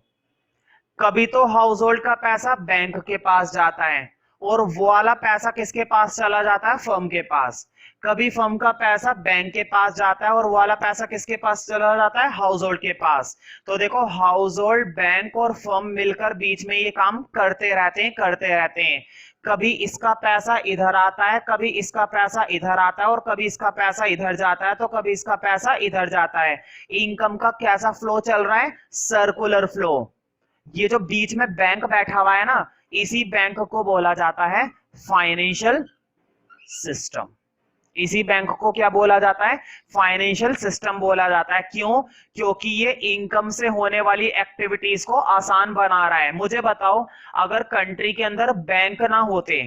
कभी तो हाउस होल्ड का पैसा बैंक के पास जाता है, और वो वाला पैसा किसके पास चला जाता है? फर्म के पास। कभी फर्म का पैसा बैंक के पास जाता है, और वो वाला पैसा किसके पास चला जाता है? हाउस होल्ड के पास। तो देखो, हाउस होल्ड, बैंक और फर्म मिलकर बीच में ये काम करते रहते हैं, करते रहते हैं। कभी इसका पैसा इधर आता है, कभी इसका पैसा इधर आता है, और कभी इसका पैसा इधर जाता है, तो कभी इसका पैसा इधर जाता है। इनकम का कैसा फ्लो चल रहा है? Circular flow. ये जो बीच में बैंक बैठा हुआ है ना, इसी बैंक को बोला जाता है फाइनेंशियल सिस्टम। इसी बैंक को क्या बोला जाता है? फाइनेंशियल सिस्टम बोला जाता है। क्यों? क्योंकि ये इनकम से होने वाली एक्टिविटीज को आसान बना रहा है। मुझे बताओ, अगर कंट्री के अंदर बैंक ना होते,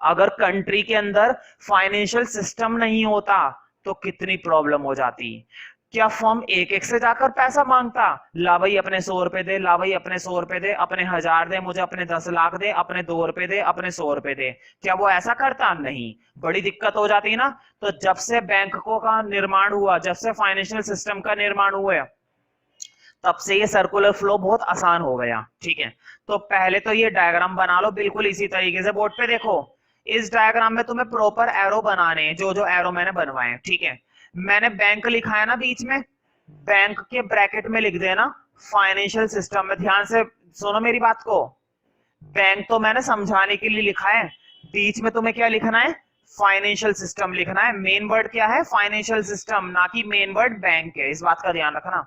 अगर कंट्री के अंदर फाइनेंशियल सिस्टम नहीं होता, तो कितनी प्रॉब्लम हो जाती। क्या फर्म एक एक से जाकर पैसा मांगता? ला भाई अपने 100 रुपए दे, ला भाई अपने 100 रुपए दे, अपने 1000 दे, मुझे अपने 10 लाख दे, अपने 2 रुपए दे, अपने 100 रुपए दे। क्या वो ऐसा करता? नहीं। बड़ी दिक्कत हो जाती ना। तो जब से बैंकों का निर्माण हुआ, जब से फाइनेंशियल सिस्टम का निर्माण हुआ, तब से ये सर्कुलर फ्लो बहुत आसान हो गया। ठीक है, तो पहले तो ये डायग्राम बना लो बिल्कुल इसी तरीके से। बोर्ड पे देखो, इस डायग्राम में तुम्हें प्रॉपर एरो बनाने हैं, जो जो एरो मैंने बनवाए हैं। ठीक है, मैंने बैंक लिखा है ना बीच में, बैंक के ब्रैकेट में लिख देना फाइनेंशियल सिस्टम में। ध्यान से सुनो मेरी बात को, बैंक तो मैंने समझाने के लिए लिखा है, बीच में तुम्हें क्या लिखना है? फाइनेंशियल सिस्टम लिखना है। मेन वर्ड क्या है? फाइनेंशियल सिस्टम, ना कि मेन वर्ड बैंक है, इस बात का ध्यान रखना।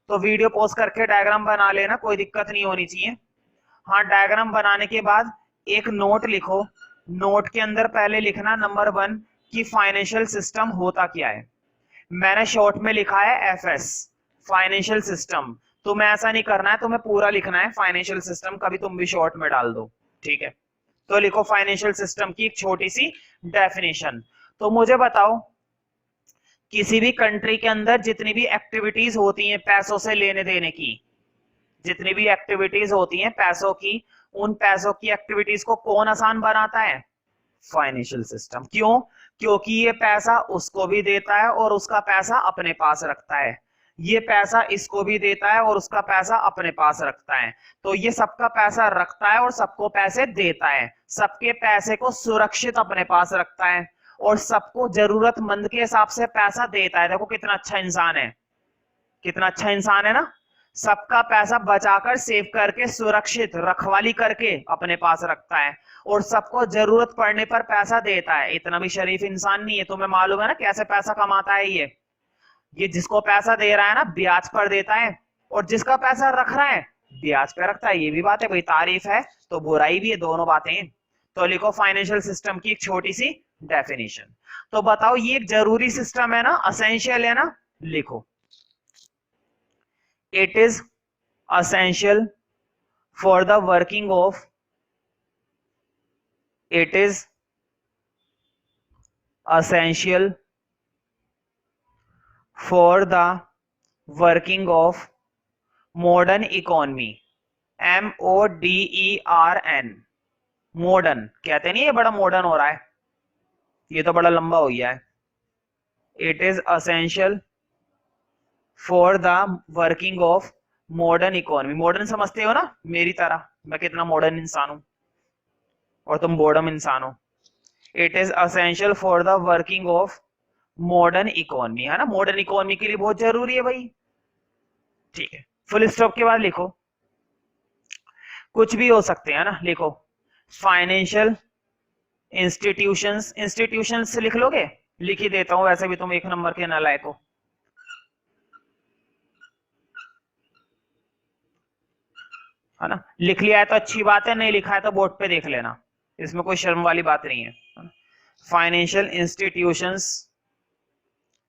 तो वीडियो पॉज करके डायग्राम बना लेना, कोई दिक्कत नहीं होनी चाहिए। हाँ, डायग्राम बनाने के बाद एक नोट लिखो। नोट के अंदर पहले लिखना नंबर 1 कि फाइनेंशियल सिस्टम होता क्या है। मैंने शॉर्ट में लिखा है FS, फाइनेंशियल सिस्टम। तुम्हें ऐसा नहीं करना है, तुम्हें पूरा लिखना है फाइनेंशियल सिस्टम, कभी तुम भी शॉर्ट में डाल दो। ठीक है, तो लिखो फाइनेंशियल सिस्टम की एक छोटी सी डेफिनेशन। तो मुझे बताओ, किसी भी कंट्री के अंदर जितनी भी एक्टिविटीज होती हैं पैसों से लेने देने की, जितनी भी एक्टिविटीज होती हैं पैसों की, उन पैसों की एक्टिविटीज को कौन आसान बनाता है? Financial system. क्यों? क्योंकि ये पैसा उसको भी देता है और उसका पैसा अपने पास रखता है, ये पैसा इसको भी देता है और उसका पैसा अपने पास रखता है। तो ये सबका पैसा रखता है और सबको पैसे देता है, सबके पैसे को सुरक्षित अपने पास रखता है, और सबको जरूरतमंद के हिसाब से पैसा देता है। देखो कितना अच्छा इंसान है। कितना अच्छा इंसान है ना, सबका पैसा बचाकर सेव करके सुरक्षित रखवाली करके अपने पास रखता है और सबको जरूरत पड़ने पर पैसा देता है। इतना भी शरीफ इंसान नहीं है। तुम्हें मालूम है ना कैसे पैसा कमाता है ये जिसको पैसा दे रहा है ना ब्याज पर देता है, और जिसका पैसा रख रहा है ब्याज पे रखता है। ये भी बात है भाई, तारीफ है तो बुराई भी है, दोनों बातें हैं। तो लिखो फाइनेंशियल सिस्टम की एक छोटी सी डेफिनेशन। तो बताओ ये एक जरूरी सिस्टम है ना, असेंशियल है ना, लिखो it is essential for the working of it is essential for the working of modern economy, MODERN, modern कहते नहीं, ये बड़ा मॉडर्न हो रहा है, ये तो बड़ा लंबा हो गया है। It is essential for the working of modern economy. Modern समझते हो ना, मेरी तरह मैं कितना मॉडर्न इंसान हूं और तुम बॉडम इंसान हो। It is essential for the working of modern economy, है ना, मॉडर्न इकोनॉमी के लिए बहुत जरूरी है भाई। ठीक है, फुल स्टॉप के बाद लिखो, कुछ भी हो सकते हैं ना, लिखो फाइनेंशियल इंस्टीट्यूशंस, इंस्टीट्यूशंस लिख लोगे, लिख ही देता हूं, वैसे भी तुम एक नंबर के नालायक हो, है ना। लिख लिया है तो अच्छी बात है, नहीं लिखा है तो बोर्ड पे देख लेना, इसमें कोई शर्म वाली बात नहीं है। फाइनेंशियल इंस्टीट्यूशंस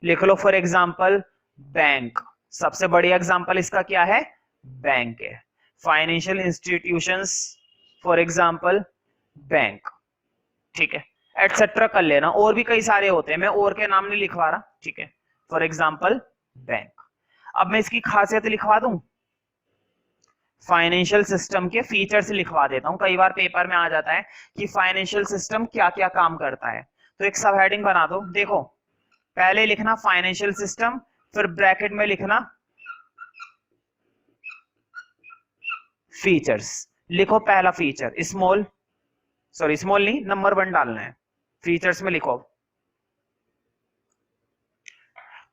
लिख लो, फॉर एग्जांपल बैंक, सबसे बढ़िया एग्जांपल इसका क्या है, बैंक है। Financial institutions for example bank, ठीक है, एटसेट्रा कर लेना, और भी कई सारे होते हैं, मैं और के नाम नहीं लिखवा रहा, ठीक है, फॉर एग्जांपल बैंक। अब मैं इसकी खासियत लिखवा दूं, फाइनेंशियल सिस्टम के फीचर्स लिखवा देता हूं, कई बार पेपर में आ जाता है कि फाइनेंशियल सिस्टम क्या क्या काम करता है, तो एक सब हेडिंग बना दो। देखो पहले लिखना फाइनेंशियल सिस्टम, फिर ब्रैकेट में लिखना फीचर्स। लिखो पहला फीचर, स्मॉल नहीं, नंबर 1 डालना है, फीचर्स में लिखो।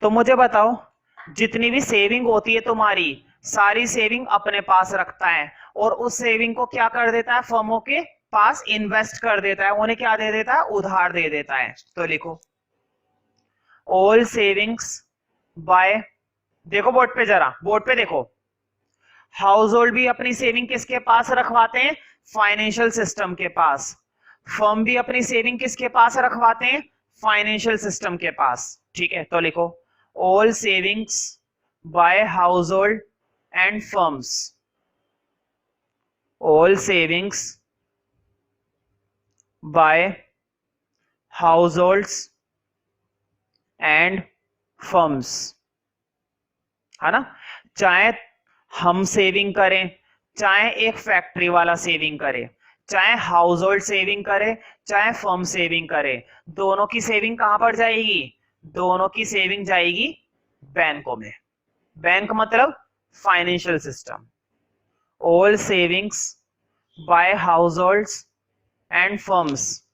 तो मुझे बताओ, जितनी भी सेविंग होती है तुम्हारी, सारी सेविंग अपने पास रखता है और उस सेविंग को क्या कर देता है, फर्मों के पास इन्वेस्ट कर देता है, उन्हें क्या दे देता है, उधार दे देता है। तो लिखो ऑल सेविंग्स बाय, देखो बोर्ड पे, जरा बोर्ड पे देखो, हाउस होल्ड भी अपनी सेविंग किसके पास रखवाते हैं, फाइनेंशियल सिस्टम के पास। फर्म भी अपनी सेविंग किसके पास रखवाते हैं, फाइनेंशियल सिस्टम के पास, ठीक है। तो लिखो all savings by household and firms, all savings by households and firms, है ना। चाहे हम सेविंग करें, चाहे एक फैक्ट्री वाला सेविंग करे, चाहे हाउस होल्ड सेविंग करे, चाहे फर्म सेविंग करे, दोनों की सेविंग कहां पर जाएगी, दोनों की सेविंग जाएगी बैंकों में। बैंक मतलब financial system. All savings by households and firms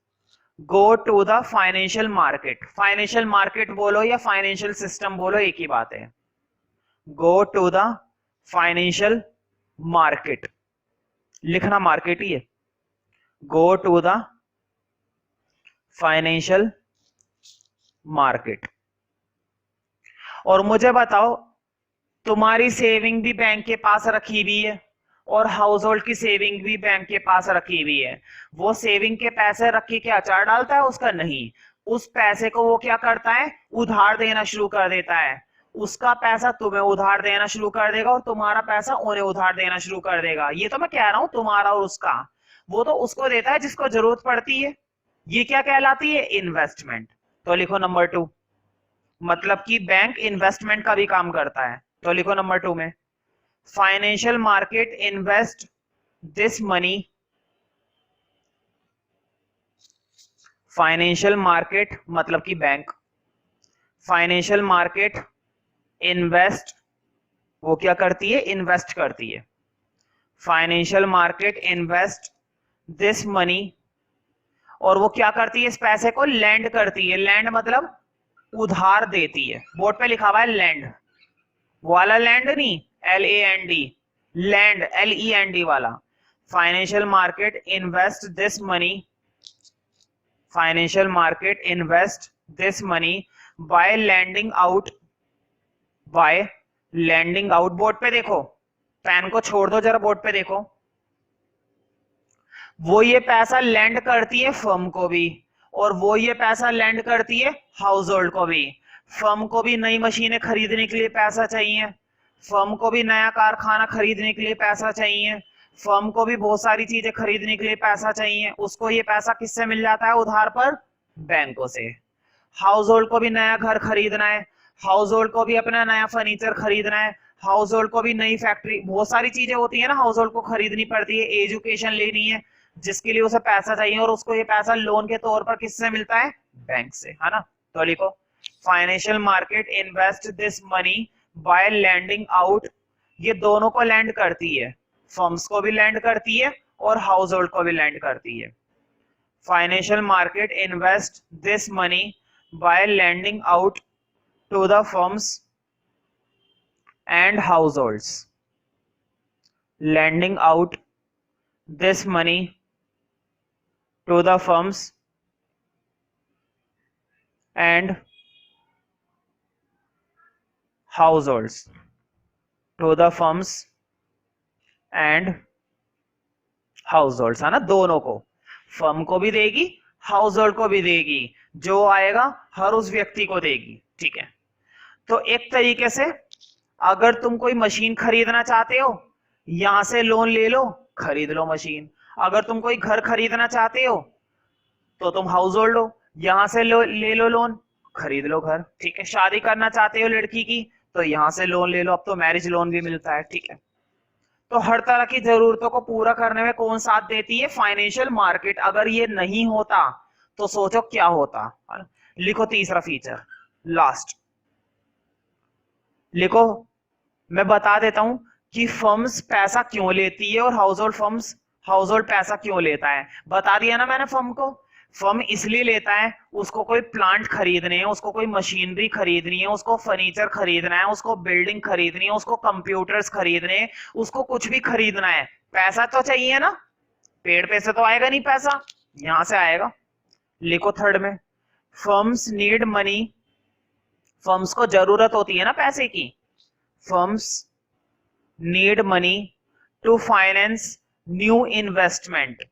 go to the financial market, financial market बोलो या फाइनेंशियल सिस्टम बोलो, एक ही बात है। Go to the financial market, लिखना मार्केट ही है, go to the financial market. और मुझे बताओ, तुम्हारी सेविंग भी बैंक के पास रखी हुई है और हाउस होल्ड की सेविंग भी बैंक के पास रखी हुई है, वो सेविंग के पैसे रख के क्या अचार डालता है उसका, नहीं, उस पैसे को वो क्या करता है, उधार देना शुरू कर देता है। उसका पैसा तुम्हें उधार देना शुरू कर देगा और तुम्हारा पैसा उन्हें उधार देना शुरू कर देगा। ये तो मैं कह रहा हूं तुम्हारा और उसका, वो तो उसको देता है जिसको जरूरत पड़ती है। ये क्या कहलाती है, इन्वेस्टमेंट। तो लिखो नंबर 2, मतलब कि बैंक इन्वेस्टमेंट का भी काम करता है। तो लिखो नंबर 2 में, financial market invest this money, financial market मतलब कि बैंक, फाइनेंशियल मार्केट इन्वेस्ट, वो क्या करती है, इन्वेस्ट करती है। Financial market invest this money, और वो क्या करती है, इस पैसे को लैंड करती है। लैंड मतलब उधार देती है, बोर्ड पे लिखा हुआ है लैंड, वाला लैंड नहीं, LAND, लैंड LEND वाला। Financial market invest this money, financial market invest this money by lending out, by lending out. Board पे देखो, पेन को छोड़ दो जरा, बोर्ड पे देखो। वो ये पैसा लैंड करती है फर्म को भी, और वो ये पैसा लैंड करती है हाउस होल्ड को भी। फर्म को भी नई मशीनें खरीदने के लिए पैसा चाहिए, फर्म को भी नया कारखाना खरीदने के लिए पैसा चाहिए, फर्म को भी बहुत सारी चीजें खरीदने के लिए पैसा चाहिए। उसको ये पैसा किससे मिल जाता है? उधार पर, बैंकों से। हाउस होल्ड को भी नया घर खरीदना है, हाउस होल्ड को भी अपना नया फर्नीचर खरीदना है, हाउस होल्ड को भी नई फैक्ट्री, बहुत सारी चीजें होती है ना हाउस होल्ड को खरीदनी पड़ती है। एजुकेशन लेनी है जिसके लिए उसे पैसा चाहिए, और उसको ये पैसा लोन के तौर पर किससे मिलता है? बैंक से, है ना। तो लिखो financial market invest this money by lending out. ये दोनों को लैंड करती है, फर्म्स को भी लैंड करती है और हाउस होल्ड को भी लैंड करती है। Financial market invest this money by lending out to the firms and households, lending out this money to the firms and households, to the firms and households, है ना। दोनों को, फर्म को भी देगी, हाउस होल्ड को भी देगी, जो आएगा हर उस व्यक्ति को देगी, ठीक है। तो एक तरीके से अगर तुम कोई मशीन खरीदना चाहते हो, यहां से लोन ले लो, खरीद लो मशीन। अगर तुम कोई घर खरीदना चाहते हो तो तुम हाउस होल्ड हो, यहां से ले लो लोन, खरीद लो घर, ठीक है। शादी करना चाहते हो लड़की की तो यहां से लोन ले लो, अब तो मैरिज लोन भी मिलता है, ठीक है। तो हर तरह की जरूरतों को पूरा करने में कौन साथ देती है? Financial market. अगर ये नहीं होता तो सोचो क्या होता। लिखो तीसरा फीचर, लास्ट लिखो। मैं बता देता हूं कि फर्म्स पैसा क्यों लेती है और हाउस होल्ड पैसा क्यों लेता है। बता दिया ना मैंने फर्म को। फर्म इसलिए लेता है, उसको कोई प्लांट खरीदने है, उसको कोई मशीनरी खरीदनी है, उसको फर्नीचर खरीदना है, उसको बिल्डिंग खरीदनी है, उसको कंप्यूटर्स खरीदने हैं, उसको कुछ भी खरीदना है, पैसा तो चाहिए ना। पेड़ पे से तो आएगा नहीं पैसा, यहां से आएगा। लिखो थर्ड में, फर्म्स नीड मनी। फर्म्स को जरूरत होती है ना पैसे की। Firms need money to finance new investment.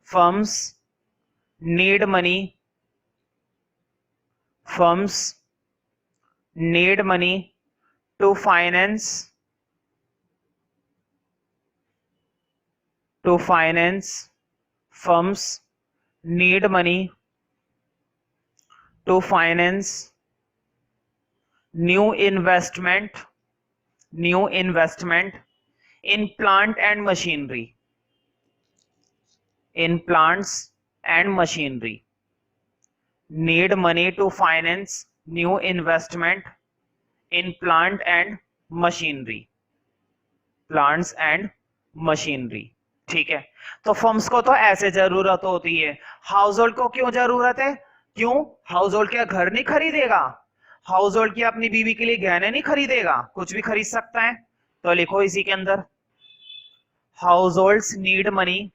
Firms need money, firms need money to finance firms need money to finance new investment in plant and machinery, in plants and machinery, need money to finance new investment in plant and machinery, plants and machinery, ठीक है। तो firms को तो ऐसे जरूरत होती है। House hold को क्यों जरूरत है? क्यों? हाउस होल्ड क्या घर नहीं खरीदेगा? हाउस होल्ड की अपनी बीवी के लिए गहने नहीं खरीदेगा? कुछ भी खरीद सकता है। तो लिखो इसी के अंदर, house holds need money,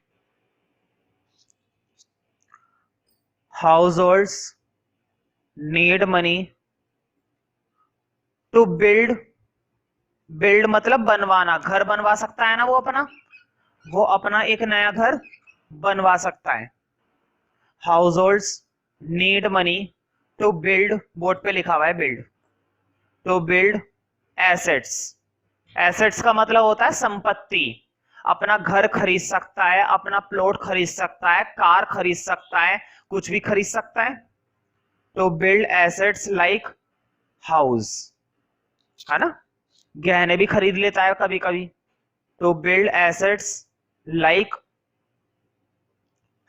households need money to build मतलब बनवाना, घर बनवा सकता है ना वो अपना एक नया घर बनवा सकता है। households need money to build, board पे लिखा हुआ है build, to build assets। assets का मतलब होता है संपत्ति। अपना घर खरीद सकता है, अपना प्लॉट खरीद सकता है, कार खरीद सकता है, कुछ भी खरीद सकता है। तो बिल्ड एसेट्स लाइक हाउस, है ना, गहने भी खरीद लेता है कभी कभी। तो build assets like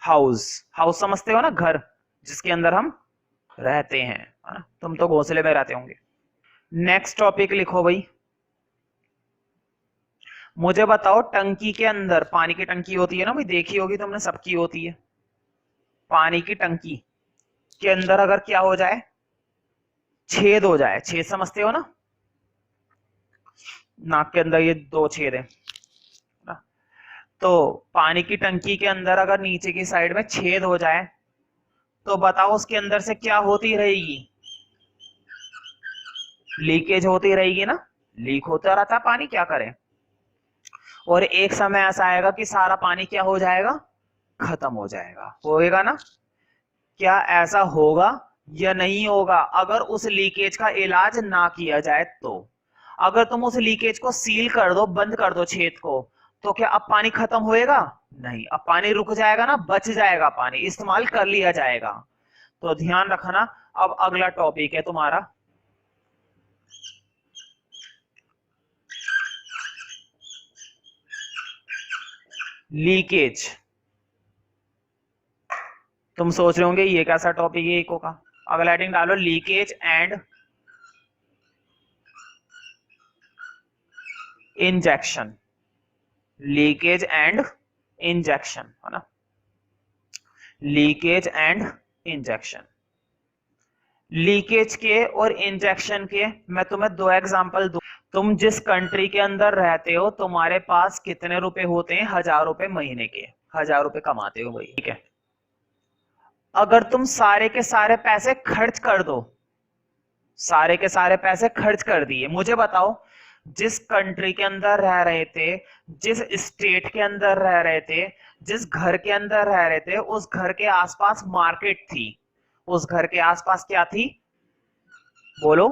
house, house समझते हो ना, घर जिसके अंदर हम रहते हैं, है ना। तुम तो घोंसले में रहते होंगे। नेक्स्ट टॉपिक लिखो भाई। मुझे बताओ, टंकी के अंदर, पानी की टंकी होती है ना भाई, देखी होगी तुमने, सबकी होती है। पानी की टंकी के अंदर अगर क्या हो जाए, छेद हो जाए, छेद समझते हो ना, नाक के अंदर ये 2 छेद है ना, तो पानी की टंकी के अंदर अगर नीचे की साइड में छेद हो जाए तो बताओ उसके अंदर से क्या होती रहेगी, लीकेज होती रहेगी ना, लीक होता रहता है पानी, क्या करें। और एक समय ऐसा आएगा कि सारा पानी क्या हो जाएगा, खत्म हो जाएगा, होएगा ना। क्या ऐसा होगा या नहीं होगा अगर उस लीकेज का इलाज ना किया जाए तो। अगर तुम उस लीकेज को सील कर दो, बंद कर दो छेद को, तो क्या अब पानी खत्म होएगा, नहीं, अब पानी रुक जाएगा ना, बच जाएगा पानी, इस्तेमाल कर लिया जाएगा। तो ध्यान रखना। अब अगला टॉपिक है तुम्हारा लीकेज। तुम सोच रहे होंगे ये कैसा टॉपिक है इको का। अगला हेडिंग डालो leakage and injection, leakage and injection है ना, लीकेज एंड इंजेक्शन। लीकेज के और इंजेक्शन के मैं तुम्हें 2 एग्जांपल दूं। तुम जिस कंट्री के अंदर रहते हो तुम्हारे पास कितने रुपए होते हैं, 1000 रुपए महीने के, 1000 रुपए कमाते हो भाई, ठीक है। अगर तुम सारे के सारे पैसे खर्च कर दो, सारे के सारे पैसे खर्च कर दिए, मुझे बताओ जिस कंट्री के अंदर रह रहे थे, जिस स्टेट के अंदर रह रहे थे, जिस घर के अंदर रह रहे थे, उस घर के आसपास मार्केट थी, उस घर के आसपास क्या थी, बोलो,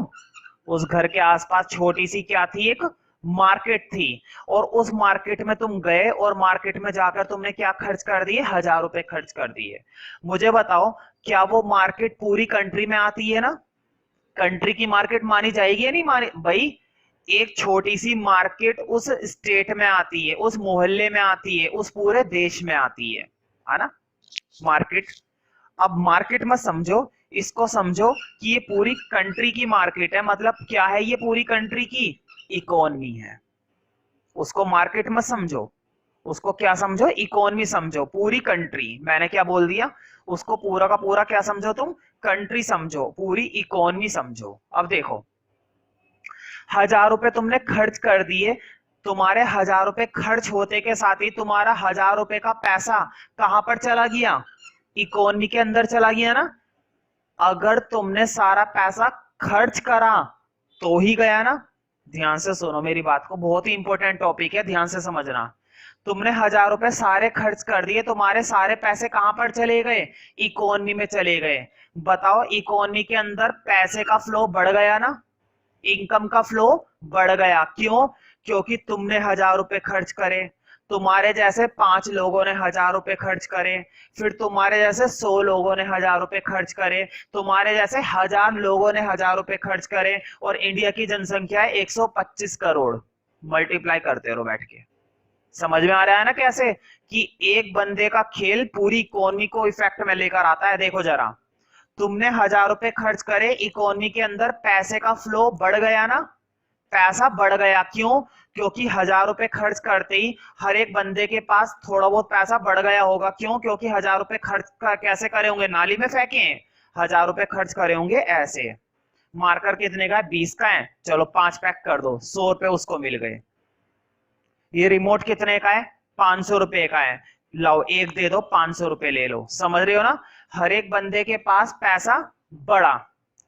उस घर के आसपास छोटी सी क्या थी, एक मार्केट थी। और उस मार्केट में तुम गए और मार्केट में जाकर तुमने क्या खर्च कर दिए, 1000 रुपए खर्च कर दिए। मुझे बताओ क्या वो मार्केट पूरी कंट्री में आती है ना, कंट्री की मार्केट मानी जाएगी या नहीं मानी भाई। एक छोटी सी मार्केट उस स्टेट में आती है, उस मोहल्ले में आती है, उस पूरे देश में आती है ना मार्केट। अब मार्केट मत समझो, इसको समझो कि ये पूरी कंट्री की मार्केट है। मतलब क्या है, ये पूरी कंट्री की इकोनॉमी है। उसको मार्केट मत समझो, उसको क्या समझो, इकोनॉमी समझो, पूरी कंट्री। मैंने क्या बोल दिया, उसको पूरा का पूरा क्या समझो तुम, कंट्री समझो, पूरी इकोनॉमी समझो। अब देखो 1000 रुपए तुमने खर्च कर दिए, तुम्हारे 1000 रुपए खर्च होते के साथ ही तुम्हारा 1000 रुपए का पैसा कहां पर चला गया, इकोनॉमी के अंदर चला गया ना। अगर तुमने सारा पैसा खर्च करा तो ही गया ना। ध्यान से सुनो मेरी बात को, बहुत ही इंपॉर्टेंट टॉपिक है, ध्यान से समझना। तुमने 1000 रुपए सारे खर्च कर दिए, तुम्हारे सारे पैसे कहां पर चले गए, इकोनॉमी में चले गए। बताओ इकोनॉमी के अंदर पैसे का फ्लो बढ़ गया ना, इनकम का फ्लो बढ़ गया। क्यों, क्योंकि तुमने 1000 रुपए खर्च करे, तुम्हारे जैसे 5 लोगों ने 1000 रुपए खर्च करे, फिर तुम्हारे जैसे 100 लोगों ने 1000 रुपए खर्च करे, तुम्हारे जैसे 1000 लोगों ने 1000 रुपए खर्च करे, और इंडिया की जनसंख्या है 125 करोड़। मल्टीप्लाई करते रहो बैठ के। समझ में आ रहा है ना कैसे कि एक बंदे का खेल पूरी इकोनॉमी को इफेक्ट में लेकर आता है। देखो जरा, तुमने 1000 रुपए खर्च करे, इकोनॉमी के अंदर पैसे का फ्लो बढ़ गया ना, पैसा बढ़ गया। क्यों, क्योंकि 1000 रुपए खर्च करते ही हर एक बंदे के पास थोड़ा बहुत पैसा बढ़ गया होगा। क्यों, क्योंकि 1000 रुपए खर्च कैसे करे होंगे, नाली में फेंके हैं। 1000 रुपए खर्च करे होंगे ऐसे। मार्कर कितने का है, 20 का है, चलो 5 पैक कर दो, 100 रुपए उसको मिल गए। ये रिमोट कितने का है, 500 रुपए का है, लाओ एक दे दो, 500 रुपए ले लो। समझ रहे हो ना, हर एक बंदे के पास पैसा बढ़ा,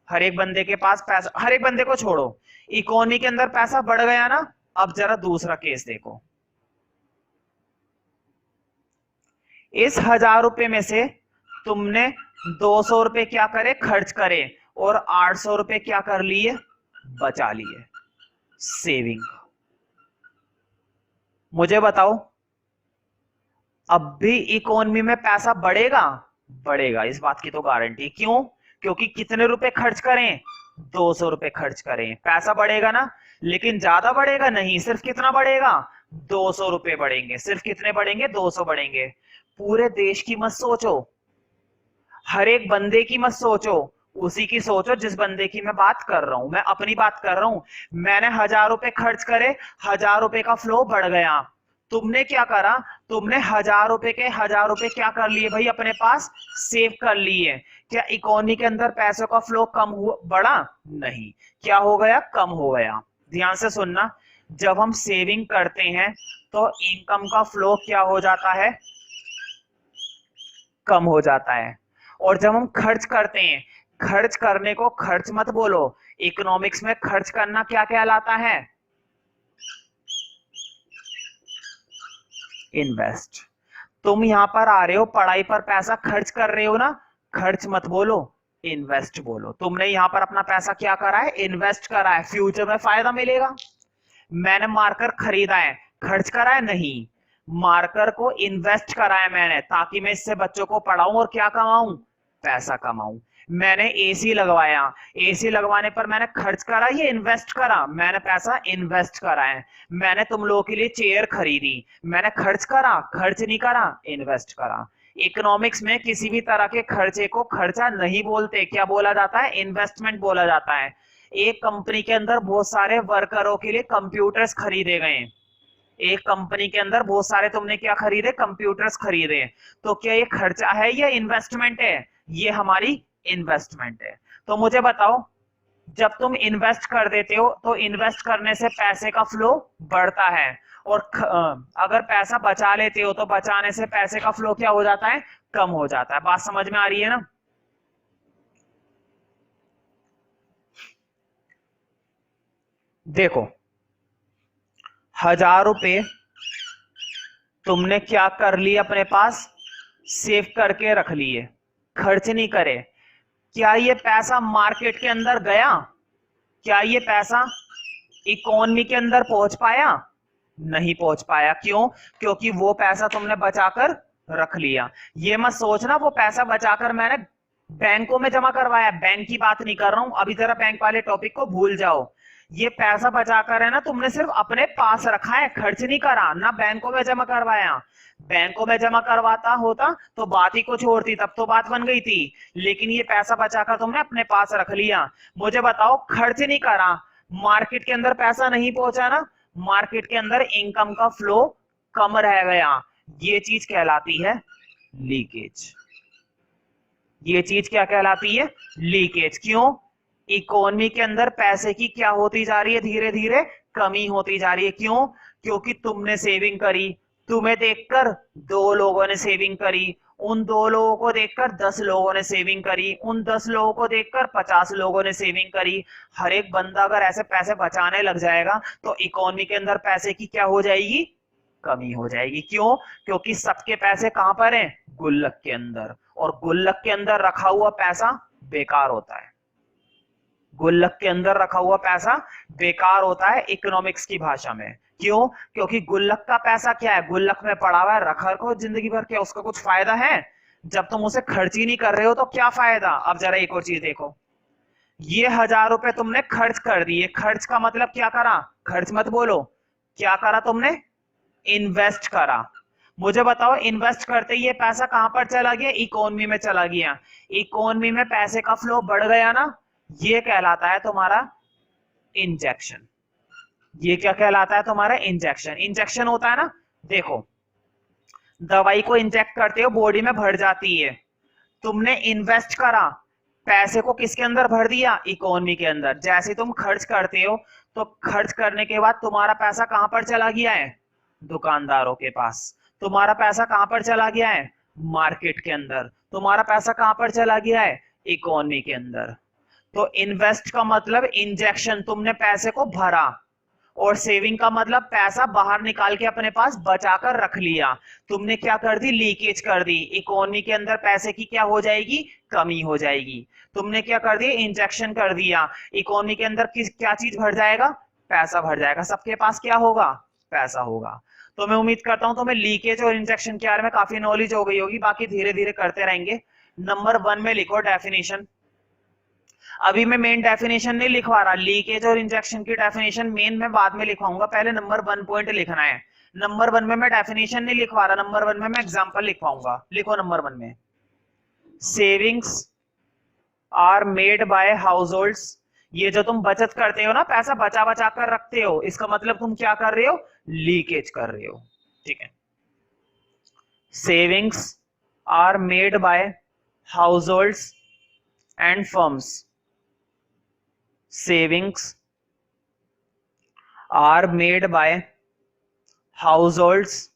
हर एक बंदे के पास पैसा, हर एक बंदे को छोड़ो, इकोनॉमी के अंदर पैसा बढ़ गया ना। अब जरा दूसरा केस देखो, इस 1000 रुपए में से तुमने 200 रुपए क्या करे, खर्च करे, और 800 रुपए क्या कर लिए, बचा लिए, सेविंग। मुझे बताओ अब भी इकोनॉमी में पैसा बढ़ेगा, बढ़ेगा, इस बात की तो गारंटी। क्यों, क्योंकि कितने रुपए खर्च करें, 200 रुपए खर्च करें, पैसा बढ़ेगा ना। लेकिन ज्यादा बढ़ेगा नहीं, सिर्फ कितना बढ़ेगा, 200 रुपए बढ़ेंगे। सिर्फ कितने बढ़ेंगे, 200 बढ़ेंगे। पूरे देश की मत सोचो, हर एक बंदे की मत सोचो, उसी की सोचो जिस बंदे की मैं बात कर रहा हूं। मैं अपनी बात कर रहा हूं, मैंने 1000 रुपए खर्च करे, 1000 रुपए का फ्लो बढ़ गया। तुमने क्या करा, तुमने 1000 रुपए के 1000 रुपए क्या कर लिए भाई, अपने पास सेव कर लिए। क्या इकोनॉमी के अंदर पैसों का फ्लो कम हुआ, बढ़ा, नहीं, क्या हो गया, कम हो गया। ध्यान से सुनना, जब हम सेविंग करते हैं तो इनकम का फ्लो क्या हो जाता है, कम हो जाता है। और जब हम खर्च करते हैं, खर्च करने को खर्च मत बोलो, इकोनॉमिक्स में खर्च करना क्या कहलाता है, इन्वेस्ट। तुम यहां पर आ रहे हो, पढ़ाई पर पैसा खर्च कर रहे हो ना, खर्च मत बोलो, इन्वेस्ट बोलो। तुमने यहां पर अपना पैसा क्या करा है, इन्वेस्ट करा है, फ्यूचर में फायदा मिलेगा। मैंने मार्कर खरीदा है, खर्च करा है नहीं, मार्कर को इन्वेस्ट करा है मैंने, ताकि मैं इससे बच्चों को पढ़ाऊं और क्या कमाऊं, पैसा कमाऊं। मैंने एसी लगवाया, एसी लगवाने पर मैंने खर्च करा, ये इन्वेस्ट करा, मैंने पैसा इन्वेस्ट करा है। मैंने तुम लोगों के लिए चेयर खरीदी, मैंने खर्च करा, खर्च नहीं करा, इन्वेस्ट करा। इकोनॉमिक्स में किसी भी तरह के खर्चे को खर्चा नहीं बोलते, क्या बोला जाता है, इन्वेस्टमेंट बोला जाता है। एक कंपनी के अंदर बहुत सारे वर्करों के लिए कंप्यूटर्स खरीदे गए, एक कंपनी के अंदर बहुत सारे तुमने क्या खरीदे, कंप्यूटर्स खरीदे, तो क्या ये खर्चा है या इन्वेस्टमेंट है, ये हमारी इन्वेस्टमेंट है। तो मुझे बताओ, जब तुम इन्वेस्ट कर देते हो तो इन्वेस्ट करने से पैसे का फ्लो बढ़ता है, और अगर पैसा बचा लेते हो तो बचाने से पैसे का फ्लो क्या हो जाता है, कम हो जाता है। बात समझ में आ रही है ना। देखो, 1000 रुपए तुमने क्या कर लिए, अपने पास सेव करके रख लिए, खर्च नहीं करे। क्या ये पैसा मार्केट के अंदर गया, क्या ये पैसा इकोनॉमी के अंदर पहुंच पाया, नहीं पहुंच पाया। क्यों, क्योंकि वो पैसा तुमने बचाकर रख लिया। ये मत सोचना वो पैसा बचाकर मैंने बैंकों में जमा करवाया, बैंक की बात नहीं कर रहा हूं अभी, जरा बैंक वाले टॉपिक को भूल जाओ। ये पैसा बचाकर है ना, तुमने सिर्फ अपने पास रखा है, खर्च नहीं करा, ना बैंकों में जमा करवाया। बैंकों में जमा करवाता होता तो बात ही कुछ और थी, तब तो बात बन गई थी। लेकिन ये पैसा बचाकर तुमने अपने पास रख लिया। मुझे बताओ, खर्च नहीं करा, मार्केट के अंदर पैसा नहीं पहुंचा ना, मार्केट के अंदर इनकम का फ्लो कम रह गया, ये चीज कहलाती है लीकेज। ये चीज क्या कहलाती है, लीकेज। क्यों, इकोनॉमी के अंदर पैसे की क्या होती जा रही है, धीरे धीरे कमी होती जा रही है। क्यों, क्योंकि तुमने सेविंग करी, तुम्हें देखकर 2 लोगों ने सेविंग करी, उन 2 लोगों को देखकर 10 लोगों ने सेविंग करी, उन 10 लोगों को देखकर 50 लोगों ने सेविंग करी। हर एक बंदा अगर ऐसे पैसे बचाने लग जाएगा तो इकोनॉमी के अंदर पैसे की क्या हो जाएगी, कमी हो जाएगी। क्यों, क्योंकि सबके पैसे कहां पर हैं, गुल्लक के अंदर, और गुल्लक के अंदर रखा हुआ पैसा बेकार होता है। गुल्लक के अंदर रखा हुआ पैसा बेकार होता है इकोनॉमिक्स की भाषा में। क्यों, क्योंकि गुल्लक का पैसा क्या है, गुल्लक में पड़ा हुआ है, रखा रखो जिंदगी भर, क्या उसका कुछ फायदा है, जब तुम उसे खर्च ही नहीं कर रहे हो तो क्या फायदा। अब जरा एक और चीज देखो, ये 1000 रुपए तुमने खर्च कर दिए, खर्च का मतलब क्या करा, खर्च मत बोलो, क्या करा तुमने, इन्वेस्ट करा। मुझे बताओ, इन्वेस्ट करते ही ये पैसा कहां पर चला गया, इकोनॉमी में चला गया, इकोनॉमी में पैसे का फ्लो बढ़ गया ना, ये कहलाता है तुम्हारा इंजेक्शन। ये क्या कहलाता है तुम्हारा, इंजेक्शन। इंजेक्शन होता है ना, देखो दवाई को इंजेक्ट करते हो, बॉडी में भर जाती है, तुमने इन्वेस्ट करा, पैसे को किसके अंदर भर दिया, इकोनॉमी के अंदर। जैसे तुम खर्च करते हो तो खर्च करने के बाद तुम्हारा पैसा कहां पर चला गया है, दुकानदारों के पास। तुम्हारा पैसा कहां पर चला गया है, मार्केट के अंदर। तुम्हारा पैसा कहां पर चला गया है, इकोनॉमी के अंदर। तो इन्वेस्ट का मतलब इंजेक्शन, तुमने पैसे को भरा, और सेविंग का मतलब पैसा बाहर निकाल के अपने पास बचाकर रख लिया। तुमने क्या कर दी, लीकेज कर दी, इकोनॉमी के अंदर पैसे की क्या हो जाएगी, कमी हो जाएगी। तुमने क्या कर दिया, इंजेक्शन कर दिया, इकोनॉमी के अंदर किस क्या चीज भर जाएगा, पैसा भर जाएगा, सबके पास क्या होगा, पैसा होगा। तो मैं उम्मीद करता हूं तुम्हें लीकेज और इंजेक्शन के बारे में काफी नॉलेज हो गई होगी, बाकी धीरे धीरे करते रहेंगे। नंबर 1 में लिखो डेफिनेशन। अभी मैं मेन डेफिनेशन नहीं लिखवा रहा, लीकेज और इंजेक्शन की डेफिनेशन मेन मैं बाद में लिखवाऊंगा, पहले नंबर 1 पॉइंट लिखना है। नंबर 1 में मैं डेफिनेशन नहीं लिखवा रहा, नंबर 1 में मैं एग्जांपल लिखवाऊंगा। लिखो नंबर 1 में, savings are made by households. ये जो तुम बचत करते हो ना, पैसा बचा बचा कर रखते हो, इसका मतलब तुम क्या कर रहे हो, लीकेज कर रहे हो। ठीक है, savings are made by households and firms. Savings are made by households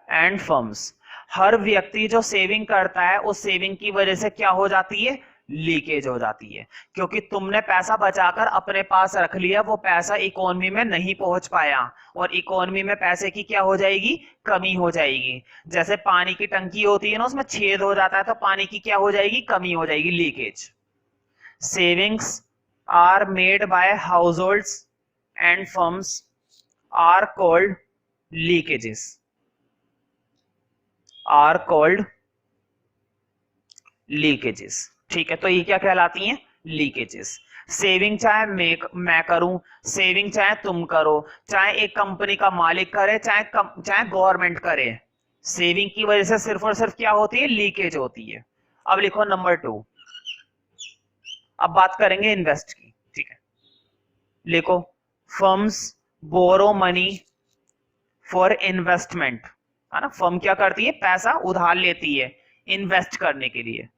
and firms. हर व्यक्ति जो सेविंग करता है उस सेविंग की वजह से क्या हो जाती है, लीकेज हो जाती है, क्योंकि तुमने पैसा बचाकर अपने पास रख लिया, वो पैसा इकोनॉमी में नहीं पहुंच पाया, और इकोनॉमी में पैसे की क्या हो जाएगी, कमी हो जाएगी। जैसे पानी की टंकी होती है ना, उसमें छेद हो जाता है तो पानी की क्या हो जाएगी, कमी हो जाएगी, leakage. Savings are made by households and firms are called leakages, are called leakages. ठीक है, तो ये क्या कहलाती हैं, लीकेजेस। सेविंग चाहे मैं करूं, सेविंग चाहे तुम करो, चाहे एक कंपनी का मालिक करे, चाहे गवर्नमेंट करे, सेविंग की वजह से सिर्फ और सिर्फ क्या होती है, लीकेज होती है। अब लिखो नंबर 2। अब बात करेंगे इन्वेस्ट की। ठीक है, लिखो firms borrow money for investment, है ना। फर्म क्या करती है, पैसा उधार लेती है इन्वेस्ट करने के लिए।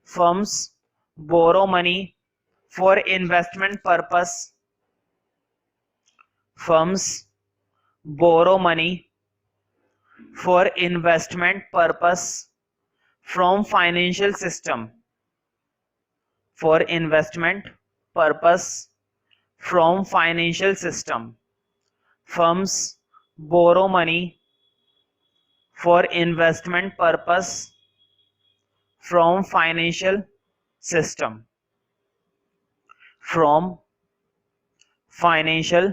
Firms borrow money for investment purpose, firms borrow money for investment purpose from financial system, for investment purpose from financial system. Firms borrow money for investment purpose from financial system, from financial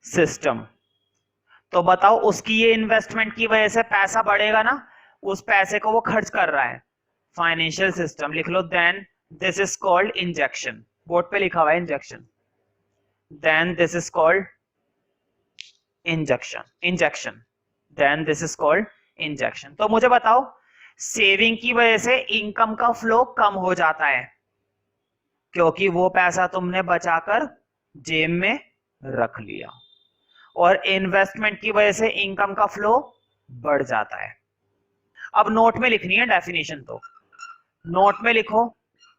system। तो बताओ, उसकी ये investment की वजह से पैसा बढ़ेगा ना, उस पैसे को वो खर्च कर रहा है, फाइनेंशियल सिस्टम। लिख लो, then this is called injection. Board पे लिखा हुआ है injection, then this is called injection, injection, then this is called injection. तो मुझे बताओ, सेविंग की वजह से इनकम का फ्लो कम हो जाता है, क्योंकि वो पैसा तुमने बचाकर जेब में रख लिया, और इन्वेस्टमेंट की वजह से इनकम का फ्लो बढ़ जाता है। अब नोट में लिखनी है डेफिनेशन, तो नोट में लिखो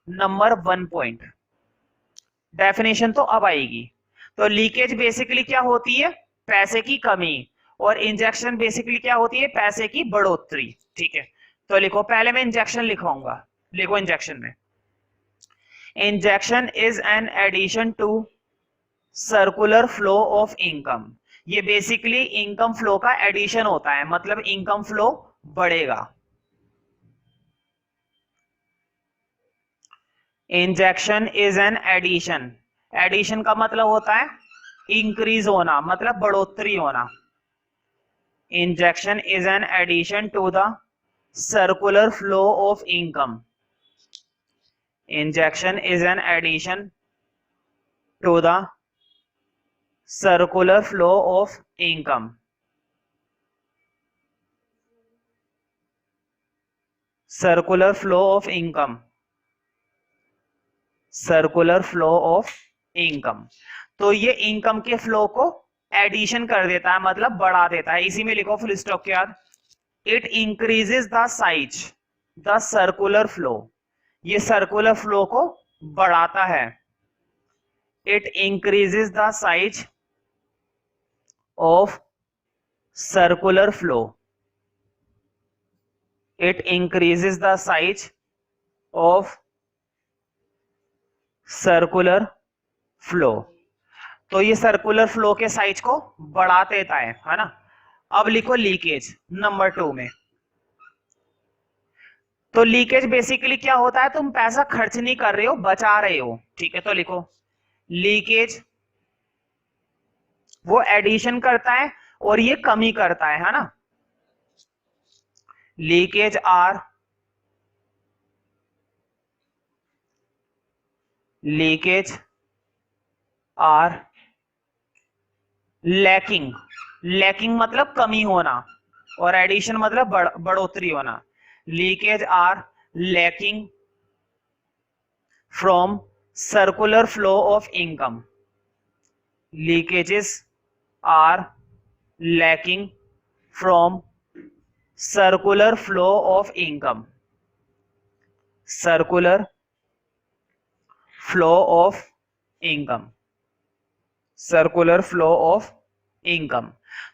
नंबर 1 पॉइंट। डेफिनेशन तो अब आएगी। तो लीकेज बेसिकली क्या होती है, पैसे की कमी, और इंजेक्शन बेसिकली क्या होती है, पैसे की बढ़ोतरी। ठीक है, तो लिखो, पहले मैं इंजेक्शन लिखवाऊंगा। लिखो इंजेक्शन में, injection is an addition to circular flow of income. ये बेसिकली इनकम फ्लो का एडिशन होता है, मतलब इनकम फ्लो बढ़ेगा। Injection is an addition, addition का मतलब होता है इंक्रीज होना, मतलब बढ़ोतरी होना। Injection is an addition to the circular flow of income. Injection is an addition to the circular flow of income. Circular flow of income. Circular flow of income. तो ये इनकम के फ्लो को addition कर देता है, मतलब बढ़ा देता है। इसी में लिखो फुल स्टॉप के बाद, it increases the size, the circular flow, ये सर्कुलर फ्लो को बढ़ाता है। It increases the size of circular flow, it increases the size of circular flow. तो ये सर्कुलर फ्लो के साइज को बढ़ा देता है ना। अब लिखो लीकेज नंबर 2 में। तो लीकेज बेसिकली क्या होता है, तुम पैसा खर्च नहीं कर रहे हो, बचा रहे हो। ठीक है, तो लिखो लीकेज वो एडिशन करता है और ये कमी करता है ना। लीकेज आर लैकिंग, लैकिंग मतलब कमी होना, और एडिशन मतलब बढ़ोतरी होना। Leakage are lacking from circular flow of income, leakages are lacking from circular flow of income, circular flow of income. Circular flow of income.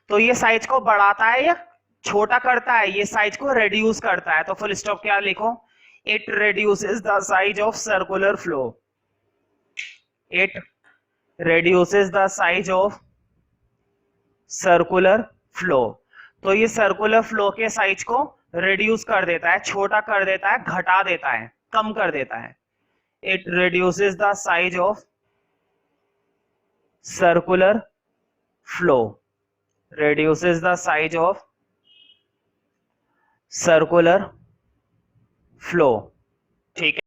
तो ये साइज को बढ़ाता है या छोटा करता है? ये साइज को रिड्यूस करता है। तो फुल स्टॉप क्या लिखो? It reduces the size of circular flow. It reduces the size of circular flow। तो ये सर्कुलर फ्लो के साइज को रिड्यूस कर देता है, छोटा कर देता है, घटा देता है, कम कर देता है। It reduces the size of circular flow। reduces the size of circular flow। ठीक है।